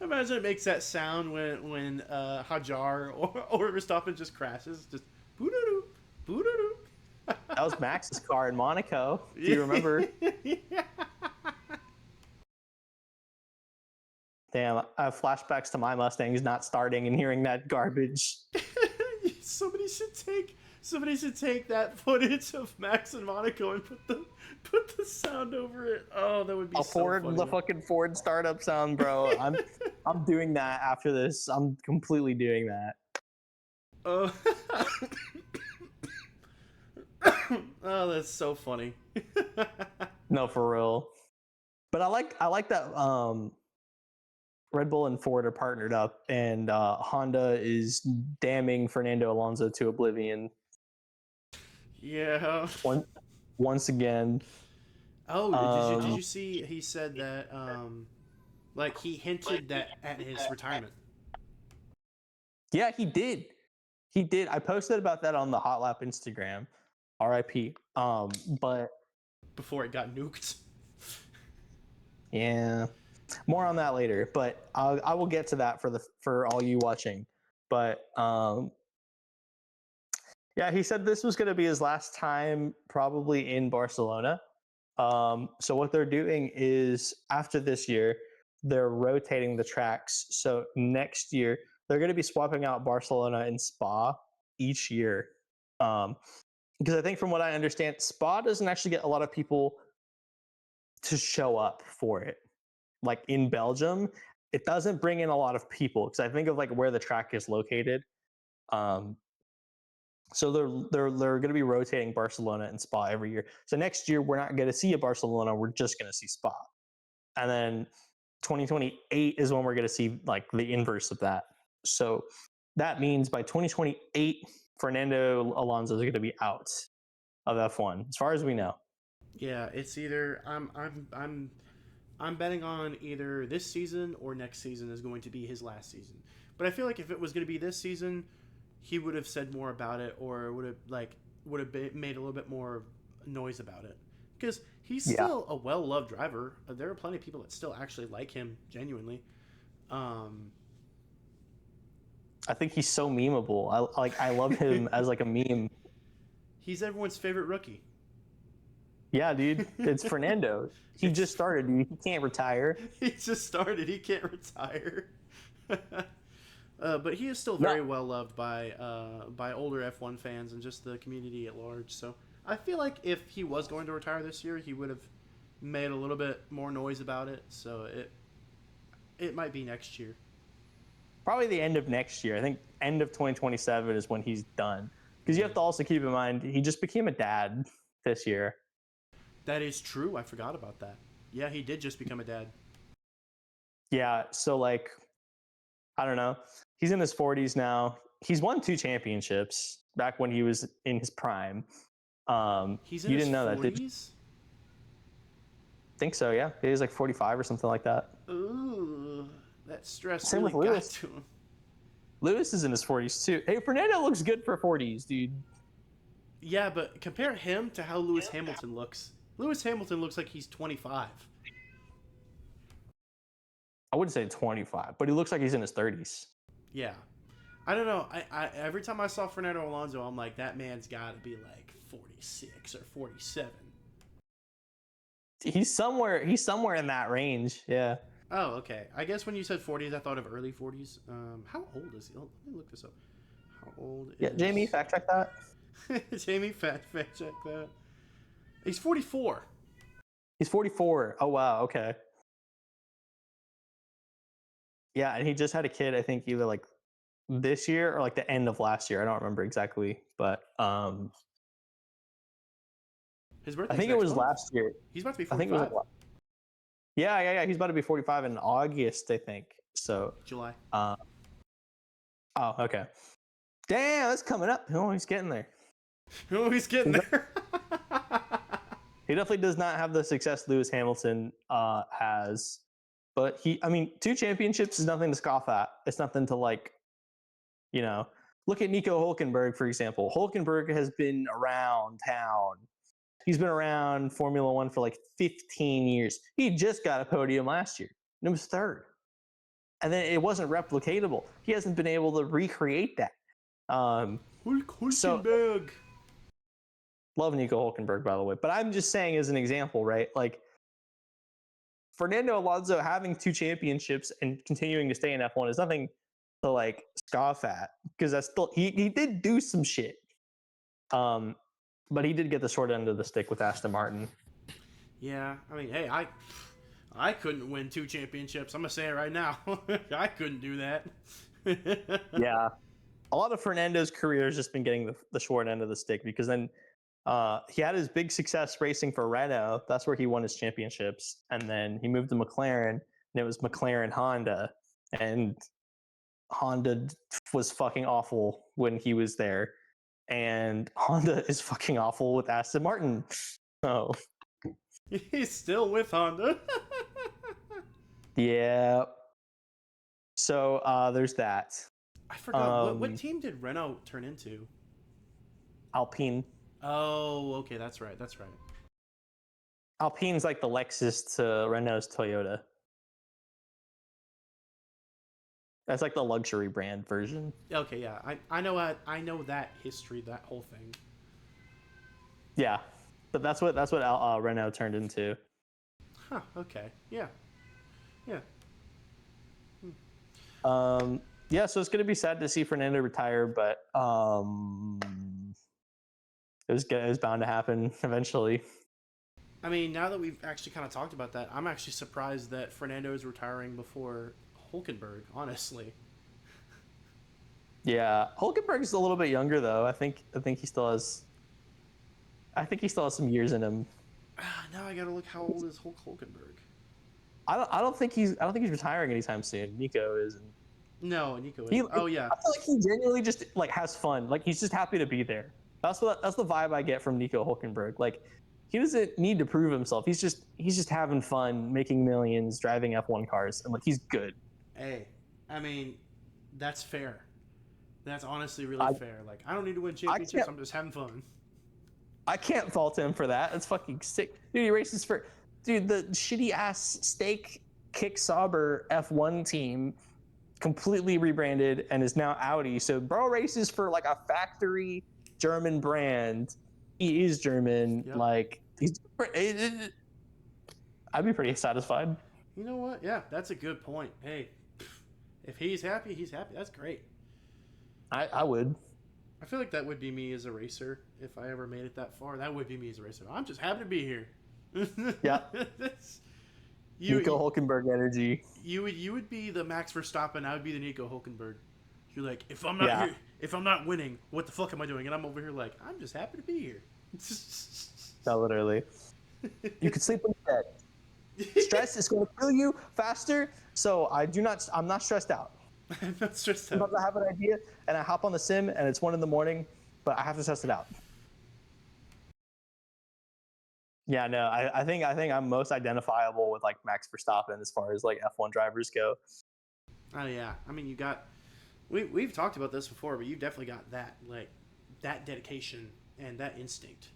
imagine it makes that sound when Hajar or Verstappen just crashes, just boo-doo-doo, boo-doo-doo. That was Max's car in Monaco. Do you remember? Yeah. Damn, I have flashbacks to my Mustangs not starting and hearing that garbage. Somebody should take that footage of Max in Monaco and put the sound over it. Oh, that would be funny. The fucking Ford startup sound, bro. I'm doing that after this. I'm completely doing that. Oh, that's so funny. No, for real. But I like that Red Bull and Ford are partnered up, and Honda is damning Fernando Alonso to oblivion. Yeah. Once again. Oh, did you see? He said that like he hinted that at his retirement. Yeah, he did. He did. I posted about that on the Hot Lap Instagram. R.I.P. But Before it got nuked. yeah, more on that later. But I will get to that for all you watching. But yeah, he said this was going to be his last time probably in Barcelona. So what they're doing is after this year, they're rotating the tracks. So next year, they're going to be swapping out Barcelona and Spa each year. Because I think from what I understand, Spa doesn't actually get a lot of people to show up for it. Like in Belgium, it doesn't bring in a lot of people because I think of like where the track is located. So they're going to be rotating Barcelona and Spa every year. So next year we're not going to see a Barcelona, we're just going to see Spa. And then 2028 is when we're going to see like the inverse of that. So that means by 2028 Fernando Alonso is going to be out of F1 as far as we know. Yeah, it's either I'm betting on either this season or next season is going to be his last season. But I feel like if it was going to be this season, he would have said more about it, or would have made a little bit more noise about it, because he's Yeah. still a well loved driver. There are plenty of people that still actually like him genuinely. Um, I think he's so memeable. I love him as like a meme. he's everyone's favorite rookie. Yeah, dude. It's Fernando. He just started, dude. He can't retire. He just started. He can't retire. But he is still very well loved by older F1 fans and just the community at large. So I feel like if he was going to retire this year, he would have made a little bit more noise about it. So it might be next year. Probably the end of next year. I think end of 2027 is when he's done. Because you have to also keep in mind, he just became a dad this year. That is true. I forgot about that. Yeah, he did just become a dad. Yeah, so like, I don't know. He's in his 40s now. He's won 2 championships back when he was in his prime. He's in you his didn't know 40s? that, did you? Think so, yeah. He was like 45 or something like that. Ooh, that stress Same really with got Lewis. to him. Lewis is in his 40s too. Hey, Fernando looks good for 40s, dude. Yeah, but compare him to how Lewis Hamilton looks. Lewis Hamilton looks like he's 25. I wouldn't say 25, but he looks like he's in his 30s. Yeah. I don't know. I every time I saw Fernando Alonso, I'm like, that man's got to be like 46 or 47. He's somewhere in that range. Yeah. Oh, okay. I guess when you said 40s, I thought of early 40s. How old is he? Let me look this up. How old is... Yeah, Jamie, fact check that. Jamie, fact check that. He's 44. He's 44. Oh, wow. Okay. Yeah, and he just had a kid, I think, either like this year or like the end of last year. I don't remember exactly, but His birthday. I think it was last year. He's about to be 45. I think it was. Yeah. He's about to be 45 in August, I think. So July. Oh, okay. Damn, that's coming up. Oh, he's getting there. Oh, he's getting there. He definitely does not have the success Lewis Hamilton has, but 2 championships is nothing to scoff at. It's nothing to like, look at Nico Hülkenberg, for example. Hülkenberg has been around town. He's been around Formula One for like 15 years. He just got a podium last year, and it was 3rd. And then it wasn't replicatable. He hasn't been able to recreate that. Hülkenberg. Love Nico Hülkenberg, by the way. But I'm just saying as an example, right? Like, Fernando Alonso having 2 championships and continuing to stay in F1 is nothing to like scoff at, because that's still he did do some shit. But he did get the short end of the stick with Aston Martin. Yeah, I mean, hey, I couldn't win 2 championships. I'm gonna say it right now. I couldn't do that. Yeah, a lot of Fernando's career has just been getting the short end of the stick, because then he had his big success racing for Renault. That's where he won his championships, and then he moved to McLaren, and it was McLaren Honda, and Honda was fucking awful when he was there, and Honda is fucking awful with Aston Martin. So he's still with Honda. Yeah. So there's that. I forgot what team did Renault turn into? Alpine. Oh, okay, that's right. Alpine's like the Lexus to Renault's Toyota. That's like the luxury brand version. Okay, yeah, I know that history, that whole thing. Yeah, but that's what Renault turned into. Huh. Okay. Yeah. Yeah. So it's gonna be sad to see Fernando retire, but it was bound to happen eventually. I mean, now that we've actually kind of talked about that, I'm actually surprised that Fernando is retiring before Hülkenberg, honestly. Yeah, Hülkenberg's a little bit younger though. I think he still has. I think he still has some years in him. Now I gotta look. How old is Hülkenberg? I don't think he's retiring anytime soon. Nico isn't. No, Nico. Oh yeah. I feel like he genuinely just like has fun. Like he's just happy to be there. That's the vibe I get from Nico Hülkenberg. Like he doesn't need to prove himself. He's just having fun, making millions, driving F1 cars, and like he's good. Hey, I mean, That's fair. That's honestly really fair. Like, I don't need to win championships. I'm just having fun. I can't fault him for that. That's fucking sick. Dude, he races for the shitty ass steak kick Sauber F1 team completely rebranded and is now Audi. So bro races for like a factory German brand. He is German. Yep. Like I'd be pretty satisfied. You know what? Yeah, that's a good point. Hey, if he's happy, he's happy. That's great. I would. I feel like that would be me as a racer if I ever made it that far. That would be me as a racer. I'm just happy to be here. Yeah. Nico Hulkenberg energy. You would be the Max Verstappen. I would be the Nico Hulkenberg. You're like, if I'm not here, if I'm not winning, what the fuck am I doing? And I'm over here like, I'm just happy to be here. No, literally. You could sleep in bed. Stress is going to kill you faster, so I'm not stressed out. I'm not stressed out. Sometimes I have an idea and I hop on the sim and it's 1 a.m, but I have to test it out. Yeah, no, I think I'm most identifiable with like Max Verstappen as far as like F1 drivers go. Oh yeah, I mean we've talked about this before, but you've definitely got that dedication and that instinct.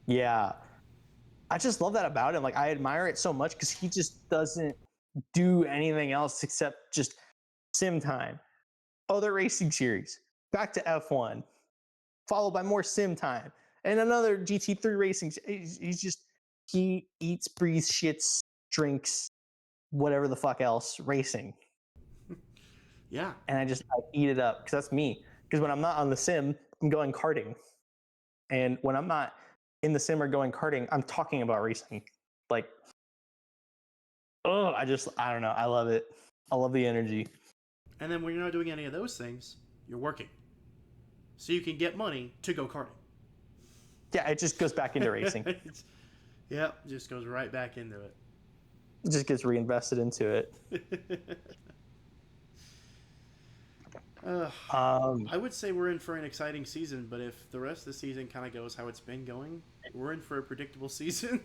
Yeah, I just love that about him. Like I admire it so much because he just doesn't do anything else except just sim time, other racing series, back to F1, followed by more sim time. And another GT3 racing. He eats, breathes, shits, drinks, whatever the fuck else, racing. Yeah. And I eat it up because that's me. Because when I'm not on the sim, I'm going karting. And when I'm not in the sim or going karting, I'm talking about racing. Like, I don't know. I love it. I love the energy. And then when you're not doing any of those things, you're working. So you can get money to go karting. Yeah, it just goes back into racing. Just goes right back into it. It just gets reinvested into it. I would say we're in for an exciting season, but if the rest of the season kind of goes how it's been going, we're in for a predictable season.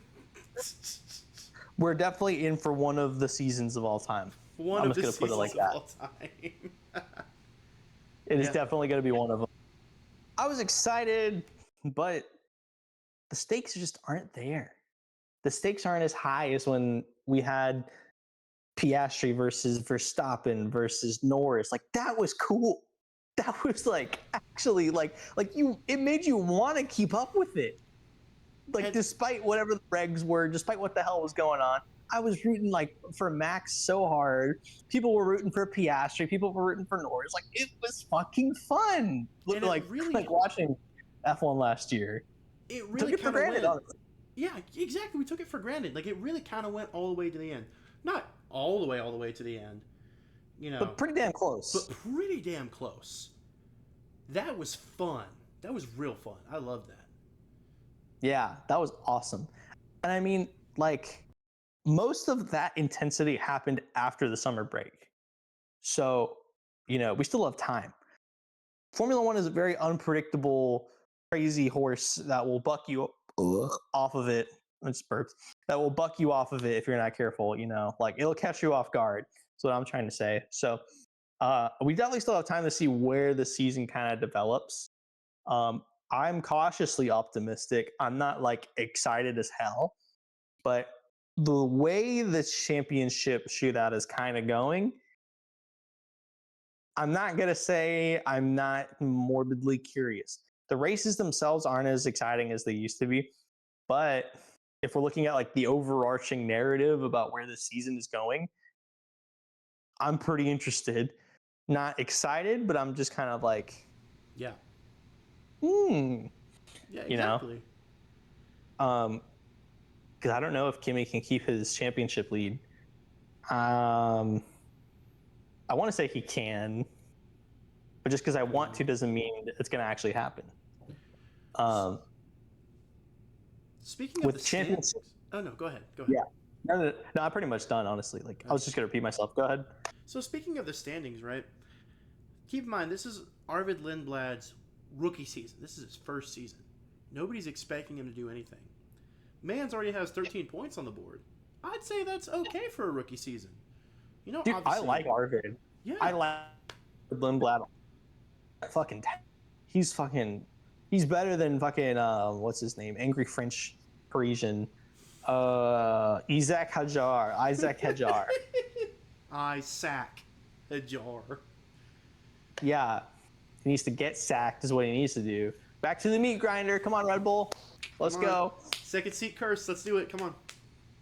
We're definitely in for one of the seasons of all time. I'm just going to put it like that. All time. It is definitely going to be one of them. I was excited, but the stakes just aren't there. The stakes aren't as high as when we had Piastri versus Verstappen versus Norris. Like that was cool. That was like actually like it made you want to keep up with it. Like despite whatever the regs were, despite what the hell was going on, I was rooting like for Max so hard. People were rooting for Piastri. People were rooting for Norris. Like it was fucking fun. Like watching F1 last year. It really took it for granted, honestly. Yeah, exactly. We took it for granted. Like it really kind of went all the way to the end. Not all the way to the end, but pretty damn close. But pretty damn close. That was fun. That was real fun. I love that. Yeah, that was awesome. And I mean, like, most of that intensity happened after the summer break. So, we still have time. Formula One is a very unpredictable, crazy horse that will buck you off of it. It's burps. That will buck you off of it if you're not careful, like it'll catch you off guard. That's what I'm trying to say. So we definitely still have time to see where the season kind of develops. I'm cautiously optimistic. I'm not like excited as hell, but the way the championship shootout is kind of going, I'm not going to say I'm not morbidly curious. The races themselves aren't as exciting as they used to be, but if we're looking at like the overarching narrative about where the season is going, I'm pretty interested. Not excited, but I'm just kind of like, yeah, yeah, exactly. Because I don't know if Kimi can keep his championship lead. I want to say he can, but just because I want to doesn't mean it's going to actually happen. Speaking of the championship, oh no, go ahead. Yeah, no, I'm pretty much done. Honestly, like I was just going to repeat myself. Go ahead. So speaking of the standings, right? Keep in mind this is Arvid Lindblad's rookie season. This is his first season. Nobody's expecting him to do anything. Man's already has 13 points on the board. I'd say that's okay for a rookie season. Dude, I like Arvid. Yeah. I like Lindblad, he's better than fucking what's his name? Angry French Parisian. Isaac Hajar. Isaac Hajar. Yeah. He needs to get sacked is what he needs to do. Back to the meat grinder. Come on, Red Bull. Let's go. Second seat curse. Let's do it. Come on.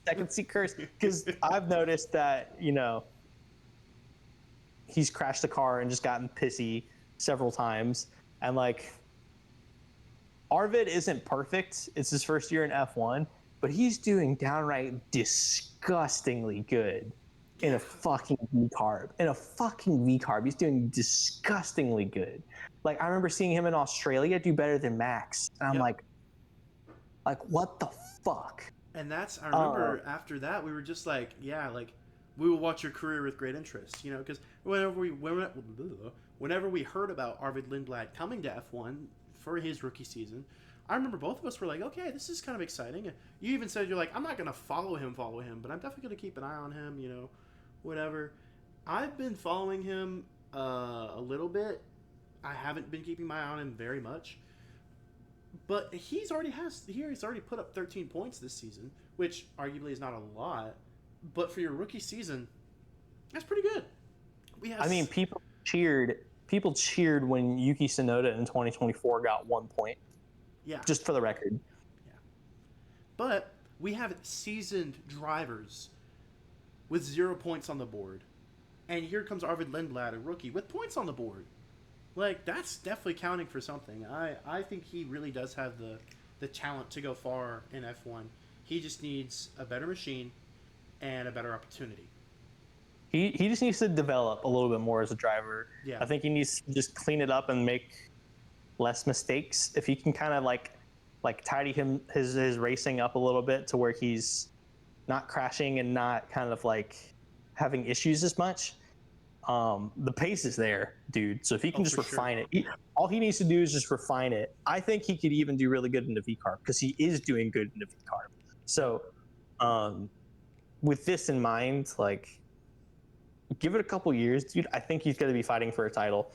Second seat curse. Because I've noticed that, he's crashed the car and just gotten pissy several times. And like, Arvid isn't perfect. It's his first year in F1, but he's doing downright disgustingly good in a fucking V-carb. He's doing disgustingly good. Like, I remember seeing him in Australia do better than Max. And I'm like, what the fuck? And I remember after that, we were just like, yeah, like, we will watch your career with great interest, because whenever we heard about Arvid Lindblad coming to F1 for his rookie season, I remember both of us were like, okay, this is kind of exciting. You even said, you're like, I'm not going to follow him, but I'm definitely going to keep an eye on him, whatever. I've been following him a little bit. I haven't been keeping my eye on him very much. But he's already put up 13 points this season, which arguably is not a lot. But for your rookie season, that's pretty good. People cheered when Yuki Tsunoda in 2024 got 1 point. Yeah. Just for the record. Yeah. But we have seasoned drivers with 0 points on the board. And here comes Arvid Lindblad, a rookie, with points on the board. Like, that's definitely counting for something. I think he really does have the talent to go far in F1. He just needs a better machine and a better opportunity. He just needs to develop a little bit more as a driver. Yeah. I think he needs to just clean it up and make less mistakes. If he can kind of like tidy his racing up a little bit to where he's not crashing and not kind of like having issues as much. The pace is there, dude. So if he can just refine it, all he needs to do is just refine it. I think he could even do really good in the V-carb because he is doing good in the V-carb. So, with this in mind, like, give it a couple years, dude. I think he's going to be fighting for a title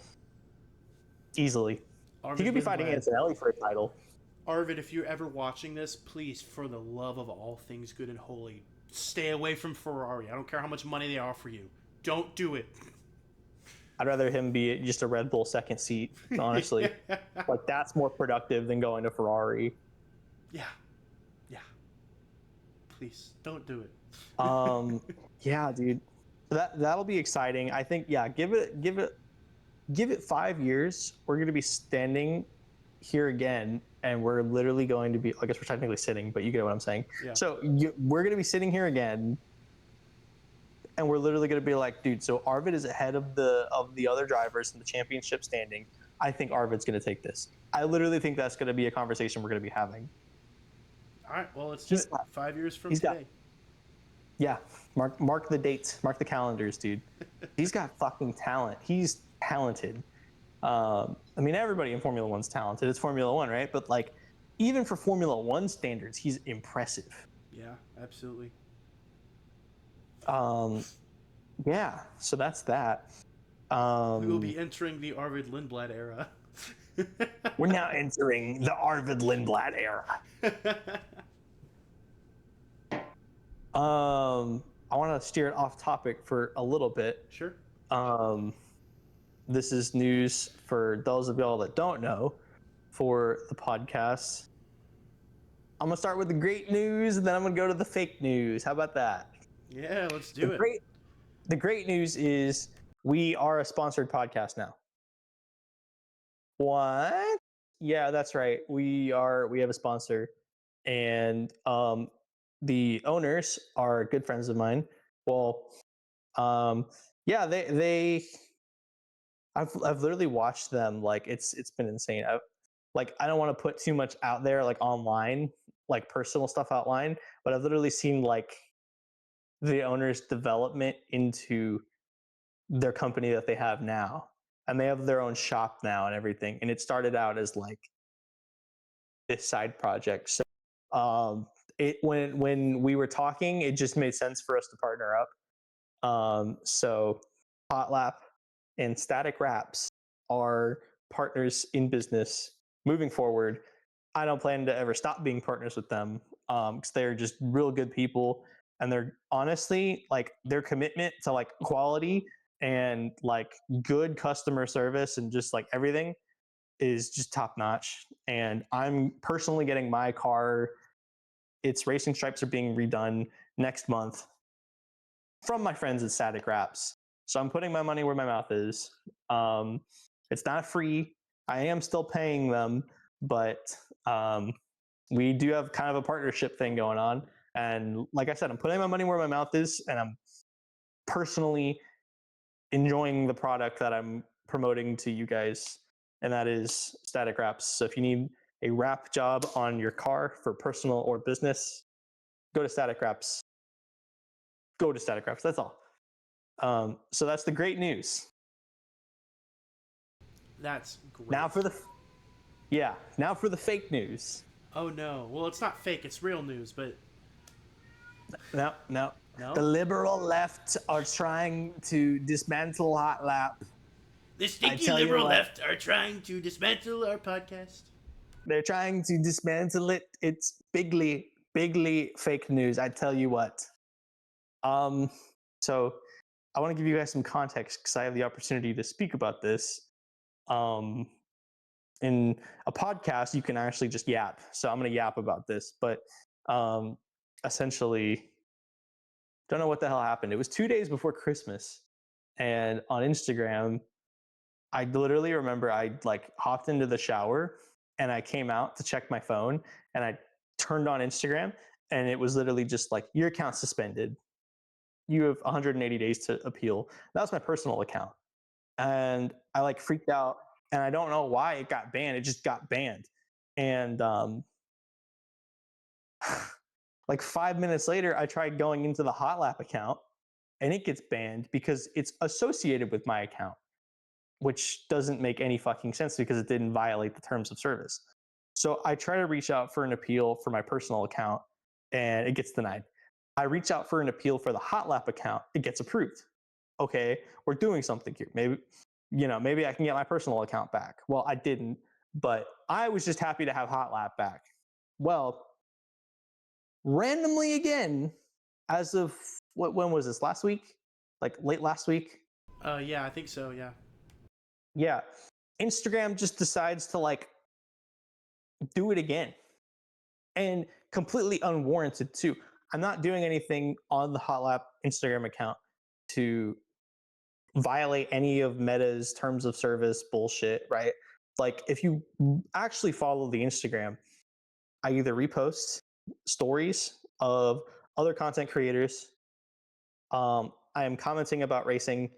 easily. He could be fighting Antonelli for a title. Arvid, if you're ever watching this, please, for the love of all things good and holy, stay away from Ferrari. I don't care how much money they offer you. Don't do it. I'd rather him be just a Red Bull second seat, honestly. Like, that's more productive than going to Ferrari. Yeah. Please, don't do it. Yeah, dude. That'll be exciting. I think, yeah, give it 5 years. We're going to be standing here again, and we're literally going to be, I guess we're technically sitting, but you get what I'm saying. Yeah. So we're going to be sitting here again, and we're literally going to be like, dude, so Arvid is ahead of the other drivers in the championship standing. I think Arvid's going to take this. I literally think that's going to be a conversation we're going to be having. All right, well, let's do it. 5 years from today. Yeah, mark the dates, mark the calendars, dude. He's got fucking talent. He's talented. Everybody in Formula One's talented. It's Formula One, right? But like, even for Formula One standards, he's impressive. Yeah, absolutely. Yeah, so that's that. We will be entering the Arvid Lindblad era. We're now entering the Arvid Lindblad era. I want to steer it off topic for a little bit. Sure. This is news for those of y'all that don't know for the podcast. I'm going to start with the great news, and then I'm going to go to the fake news. How about that? Yeah, let's do it. The great news is we are a sponsored podcast now. What? Yeah, that's right. We have a sponsor, and the owners are good friends of mine. Well, yeah, I've literally watched them. Like, it's been insane. I don't want to put too much out there, like online, like personal stuff outline, but I've literally seen like the owner's development into their company that they have now, and they have their own shop now and everything. And it started out as like this side project. So, when we were talking, it just made sense for us to partner up. So Hot Lap and Static Wraps are partners in business moving forward. I don't plan to ever stop being partners with them because they're just real good people, and they're honestly like their commitment to like quality and like good customer service and just like everything is just top notch. And I'm personally getting my car. Its racing stripes are being redone next month from my friends at Static Wraps. So I'm putting my money where my mouth is. It's not free. I am still paying them, but we do have kind of a partnership thing going on. And like I said, I'm putting my money where my mouth is, and I'm personally enjoying the product that I'm promoting to you guys, and that is Static Wraps. So if you need a wrap job on your car for personal or business, go to Static Wraps. Go to Static Wraps. That's all. So that's the great news. That's great. Now for the fake news. Oh no. Well, it's not fake. It's real news, but No. no. The liberal left are trying to dismantle Hot Lap. The stinky liberal left are trying to dismantle our podcast. They're trying to dismantle it. It's bigly fake news. I tell you what. So I want to give you guys some context because I have the opportunity to speak about this. In a podcast, you can actually just yap. So I'm going to yap about this, but essentially, don't know what the hell happened. It was 2 days before Christmas, and on Instagram, I literally remember I like hopped into the shower and I came out to check my phone, and I turned on Instagram, and it was literally just like, your account suspended. You have 180 days to appeal. That was my personal account. And I like freaked out, and I don't know why it got banned. It just got banned. And like 5 minutes later, I tried going into the Hot Lap account, and it gets banned because it's associated with my account, which doesn't make any fucking sense because it didn't violate the terms of service. So I try to reach out for an appeal for my personal account, and it gets denied. I reach out for an appeal for the Hot Lap account, it gets approved. Okay, we're doing something here. Maybe I can get my personal account back. Well, I didn't, but I was just happy to have Hot Lap back. Well, randomly again, as of when was this? Last week? Like late last week? Yeah, I think so. Yeah. Yeah. Instagram just decides to like do it again, and completely unwarranted too. I'm not doing anything on the Hot Lap Instagram account to violate any of Meta's terms of service bullshit, right? Like, if you actually follow the Instagram, I either repost stories of other content creators, I am commenting about racing,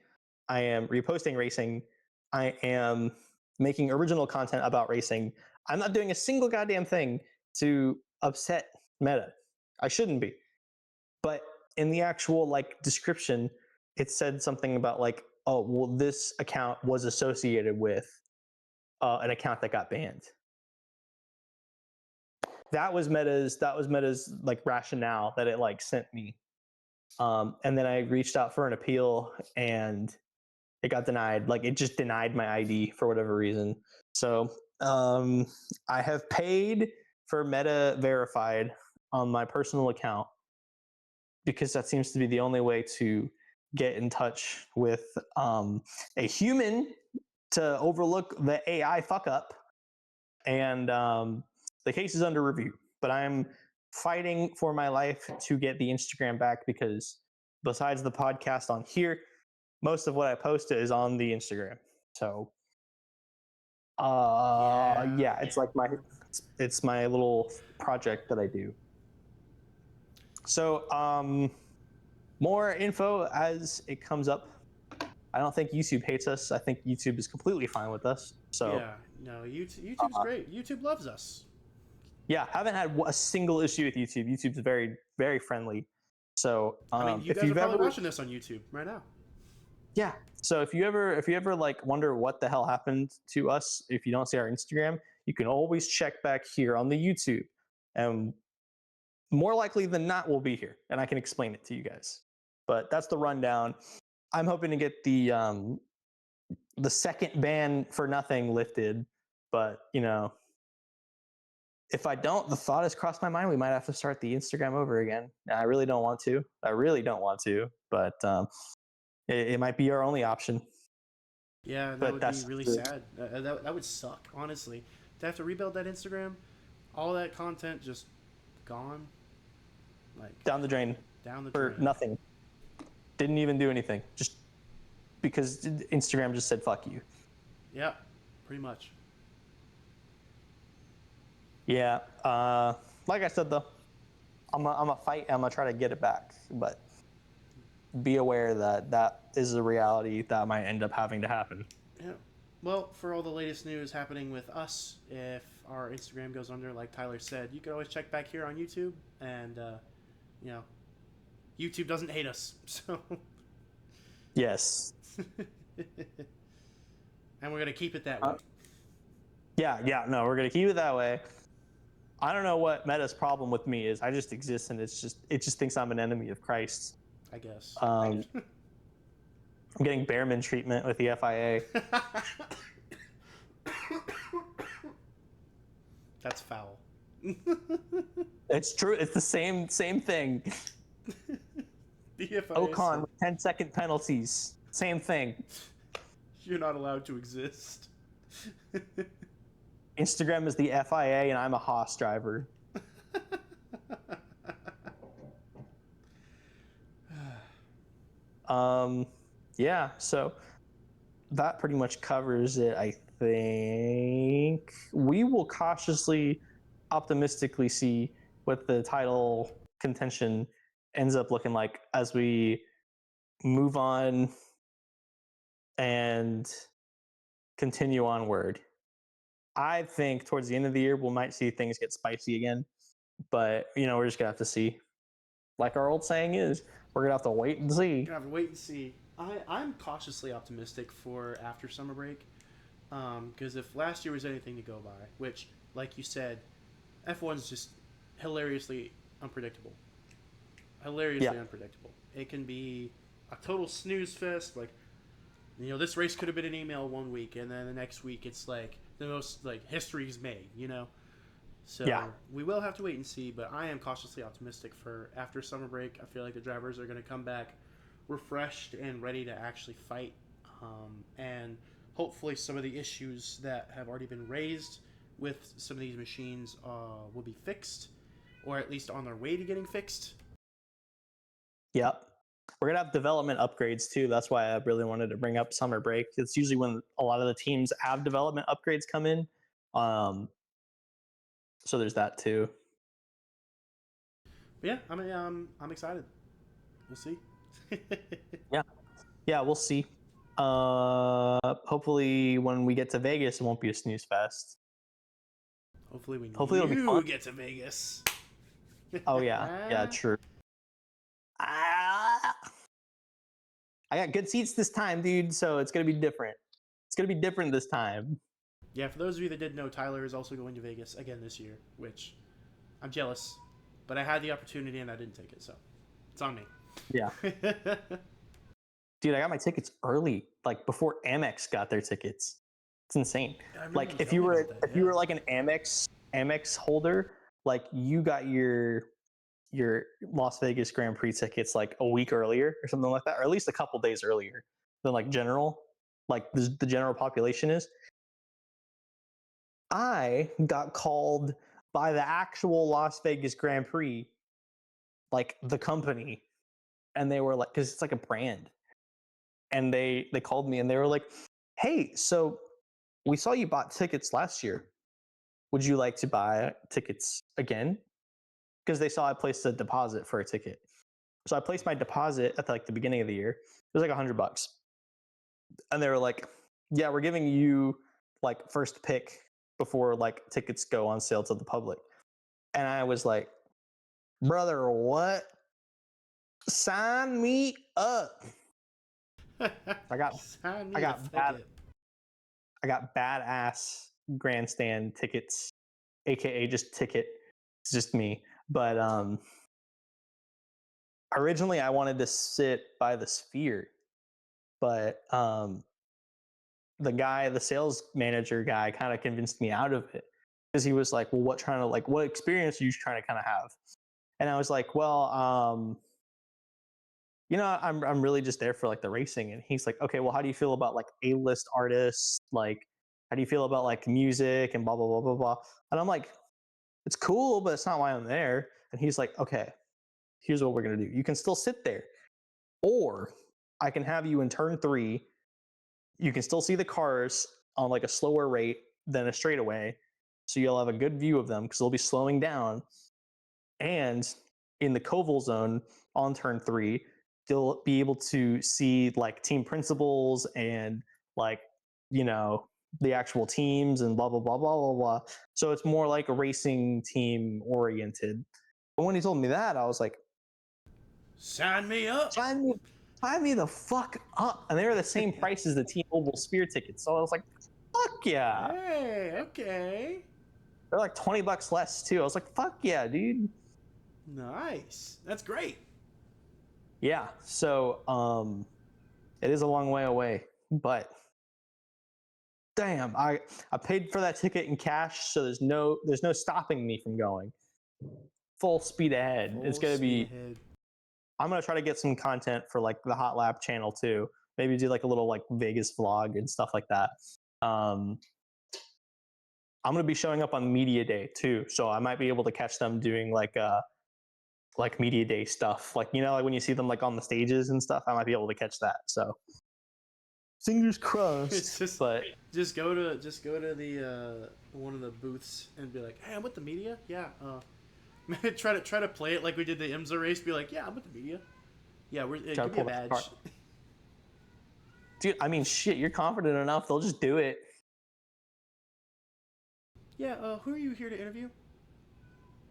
I am reposting racing, I am making original content about racing. I'm not doing a single goddamn thing to upset Meta. I shouldn't be. But in the actual like description, it said something about like, oh, well, this account was associated with an account that got banned. That was Meta's like rationale that it like sent me. And then I reached out for an appeal, and it got denied. Like, it just denied my ID for whatever reason. So I have paid for Meta Verified on my personal account because that seems to be the only way to get in touch with a human to overlook the AI fuck up. And the case is under review, but I'm fighting for my life to get the Instagram back because besides the podcast on here, most of what I post is on the Instagram. So yeah, it's like it's my little project that I do. So more info as it comes up. I don't think YouTube hates us. I think YouTube is completely fine with us. So yeah, no, YouTube's great. YouTube loves us. Yeah, haven't had a single issue with YouTube. YouTube's very, very friendly. So I mean, you if guys are you've probably ever watching this on YouTube right now. yeah, so if you ever like wonder what the hell happened to us, if you don't see our Instagram, you can always check back here on the YouTube, and more likely than not, we'll be here, and I can explain it to you guys. But that's the rundown. I'm hoping to get the the second ban for nothing lifted, but if I don't, the thought has crossed my mind. We might have to start the Instagram over again. I really don't want to. But it might be our only option. Yeah, that But would be really sad. That would suck, honestly. To have to rebuild that Instagram, all that content just gone, like down the drain down the for drain. nothing. Didn't even do anything. Just because Instagram just said fuck you. Yeah, pretty much. Yeah. Like I said though, I'm a fight. I'm gonna try to get it back, but be aware that that is a reality that might end up having to happen. Yeah. Well, for all the latest news happening with us, if our Instagram goes under, like Tyler said, you can always check back here on YouTube, and you know, YouTube doesn't hate us, so. Yes. And we're gonna keep it that way. Yeah. No, we're gonna keep it that way. I don't know what Meta's problem with me is. I just exist, and it just thinks I'm an enemy of Christ. I guess. I'm getting Behrman treatment with the FIA. That's foul. It's true. It's the same thing. The FIA Ocon with 10-second penalties. Same thing. You're not allowed to exist. Instagram is the FIA, and I'm a Haas driver. Yeah, so that pretty much covers it, I think. We will cautiously, optimistically see what the title contention ends up looking like as we move on and continue onward. I think towards the end of the year, we might see things get spicy again, but we're just gonna have to see. Like our old saying is, we're gonna have to wait and see. Gonna have to wait and see. I'm cautiously optimistic for after summer break, because if last year was anything to go by, which, like you said, F1's just hilariously unpredictable. Hilariously unpredictable. It can be a total snooze fest. Like, this race could have been an email one week, and then the next week it's like the most like history's made. So we will have to wait and see, but I am cautiously optimistic for after summer break. I feel like the drivers are going to come back refreshed and ready to actually fight, and hopefully some of the issues that have already been raised with some of these machines will be fixed, or at least on their way to getting fixed. Yep. We're going to have development upgrades too. That's why I really wanted to bring up summer break. It's usually when a lot of the teams have development upgrades come in. So there's that too. But yeah, I'm excited. We'll see. Yeah, we'll see. Hopefully when we get to Vegas, it won't be a snooze fest. Hopefully it'll be fun. Get to Vegas. Oh yeah, true. I got good seats this time, dude. So it's gonna be different. It's gonna be different this time. Yeah, for those of you that didn't know, Tyler is also going to Vegas again this year, which I'm jealous, but I had the opportunity and I didn't take it, so it's on me. Yeah. Dude, I got my tickets early, like before Amex got their tickets. It's insane. Like if you were like an Amex holder, like you got your Las Vegas Grand Prix tickets like a week earlier or something like that, or at least a couple days earlier than like the general population is. I got called by the actual Las Vegas Grand Prix, like the company, and they were like, because it's like a brand, and they called me and they were like, "Hey, so we saw you bought tickets last year. Would you like to buy tickets again?" Because they saw I placed a deposit for a ticket. So I placed my deposit at the beginning of the year. It was like $100, and they were like, "Yeah, we're giving you like first pick before like tickets go on sale to the public." And I was like, "Brother, what? Sign me up!" I got badass grandstand tickets, aka just ticket. It's just me. But originally I wanted to sit by the Sphere, but the sales manager guy, kind of convinced me out of it because he was like, "Well, what experience are you trying to kind of have?" And I was like, "Well, I'm really just there for like the racing." And he's like, "Okay, well, how do you feel about like A-list artists? Like, how do you feel about like music and blah blah blah blah blah?" And I'm like, "It's cool, but it's not why I'm there." And he's like, "Okay, here's what we're gonna do. You can still sit there, or I can have you in turn 3. You can still see the cars on like a slower rate than a straightaway, so you'll have a good view of them because they'll be slowing down. And in the Koval zone on turn 3, you'll be able to see like team principals and like you know the actual teams and blah blah blah blah blah blah. So it's more like a racing team oriented." But when he told me that, I was like, Sign me up. sign me the fuck up. And they were the same price as the T-Mobile Sphere tickets. So I was like, fuck yeah. Hey, okay. They're like $20 less too. I was like, fuck yeah, dude. Nice. That's great. Yeah. So it is a long way away, but damn, I paid for that ticket in cash, so there's no stopping me from going. Full speed ahead. It's gonna be ahead. I'm gonna try to get some content for like the Hot Lap channel too. Maybe do like a little like Vegas vlog and stuff like that. I'm gonna be showing up on media day too, so I might be able to catch them doing like media day stuff. Like like when you see them like on the stages and stuff, I might be able to catch that. So fingers crossed. It's just just go to the one of the booths and be like, "Hey, I'm with the media." Yeah. try to play it like we did the IMSA race. Be like, "Yeah, I'm with the media." Yeah, give me a badge. Dude, I mean, shit, you're confident enough. They'll just do it. Yeah. Who are you here to interview?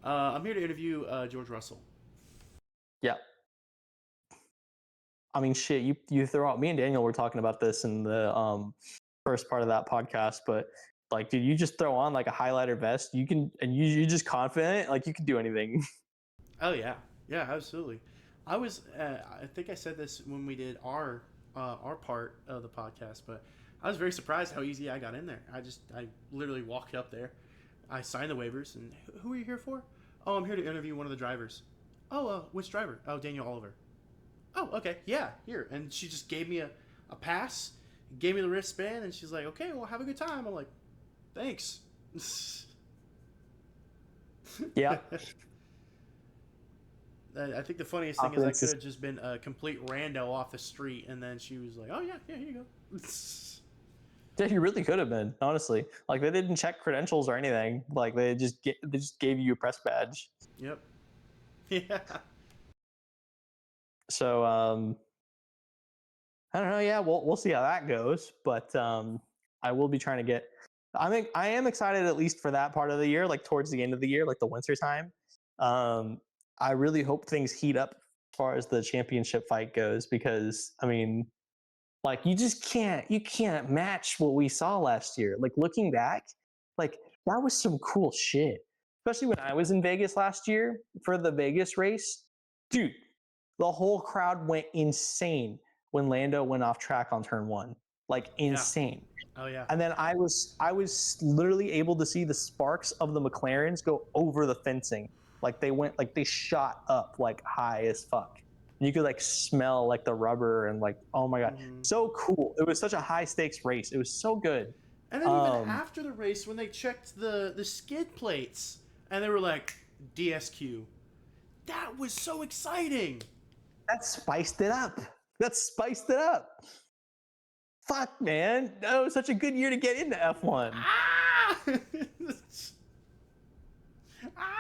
I'm here to interview George Russell. Yeah. I mean, shit, you throw out. Me and Daniel were talking about this in the first part of that podcast, but like, dude, you just throw on like a highlighter vest. You can, and you're just confident, like you can do anything. Oh yeah, yeah, absolutely. I was, I think I said this when we did our part of the podcast, but I was very surprised how easy I got in there. I literally walked up there, I signed the waivers, and who are you here for? Oh, I'm here to interview one of the drivers. Oh, which driver? Oh, Daniel Oliver. Oh, okay, yeah, here. And she just gave me a pass, gave me the wristband, and she's like, okay, well, have a good time. I'm like, thanks. Yeah. I think the funniest thing is I could have just been a complete rando off the street, and then she was like, "Oh yeah, here you go." Yeah, you really could have been, honestly. Like they didn't check credentials or anything. Like they just gave you a press badge. Yep. Yeah. So I don't know. Yeah, we'll see how that goes. But I will be trying to get. I am excited at least for that part of the year, like towards the end of the year, like the winter time. I really hope things heat up as far as the championship fight goes, because I mean, like you can't match what we saw last year. Like looking back, like that was some cool shit. Especially when I was in Vegas last year for the Vegas race. Dude, the whole crowd went insane when Lando went off track on turn 1. Like insane. Yeah. Oh yeah. And then I was literally able to see the sparks of the McLarens go over the fencing. Like they shot up like high as fuck. You could like smell like the rubber and like, oh my god, so cool. It was such a high stakes race. It was so good. And then even after the race, when they checked the skid plates and they were like DSQ, that was so exciting. That spiced it up. Fuck, man. That was such a good year to get into F1. Ah!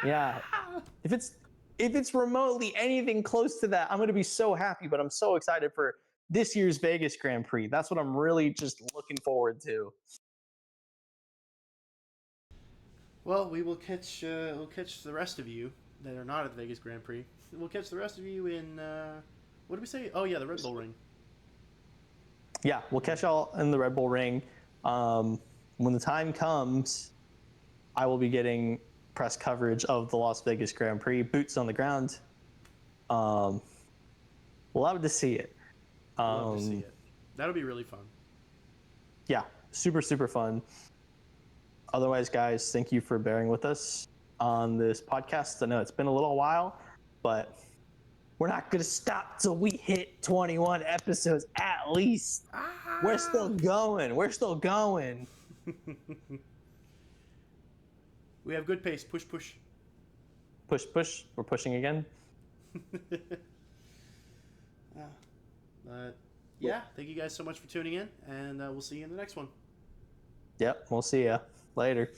Yeah. If it's remotely anything close to that, I'm going to be so happy, but I'm so excited for this year's Vegas Grand Prix. That's what I'm really just looking forward to. Well, we'll catch the rest of you that are not at the Vegas Grand Prix. We'll catch the rest of you in what did we say? Oh yeah, the Red Bull Ring. Yeah, we'll catch y'all in the Red Bull Ring. When the time comes, I will be getting press coverage of the Las Vegas Grand Prix, boots on the ground. Love to see it. Love to see it. That'll be really fun. yeah, super, super fun. Otherwise, guys, thank you for bearing with us on this podcast. I know it's been a little while, but we're not going to stop till we hit 21 episodes at least. We're still going. We're still going. We have good pace. Push, push. Push, push. We're pushing again. Yeah, thank you guys so much for tuning in, and we'll see you in the next one. Yep, we'll see ya later.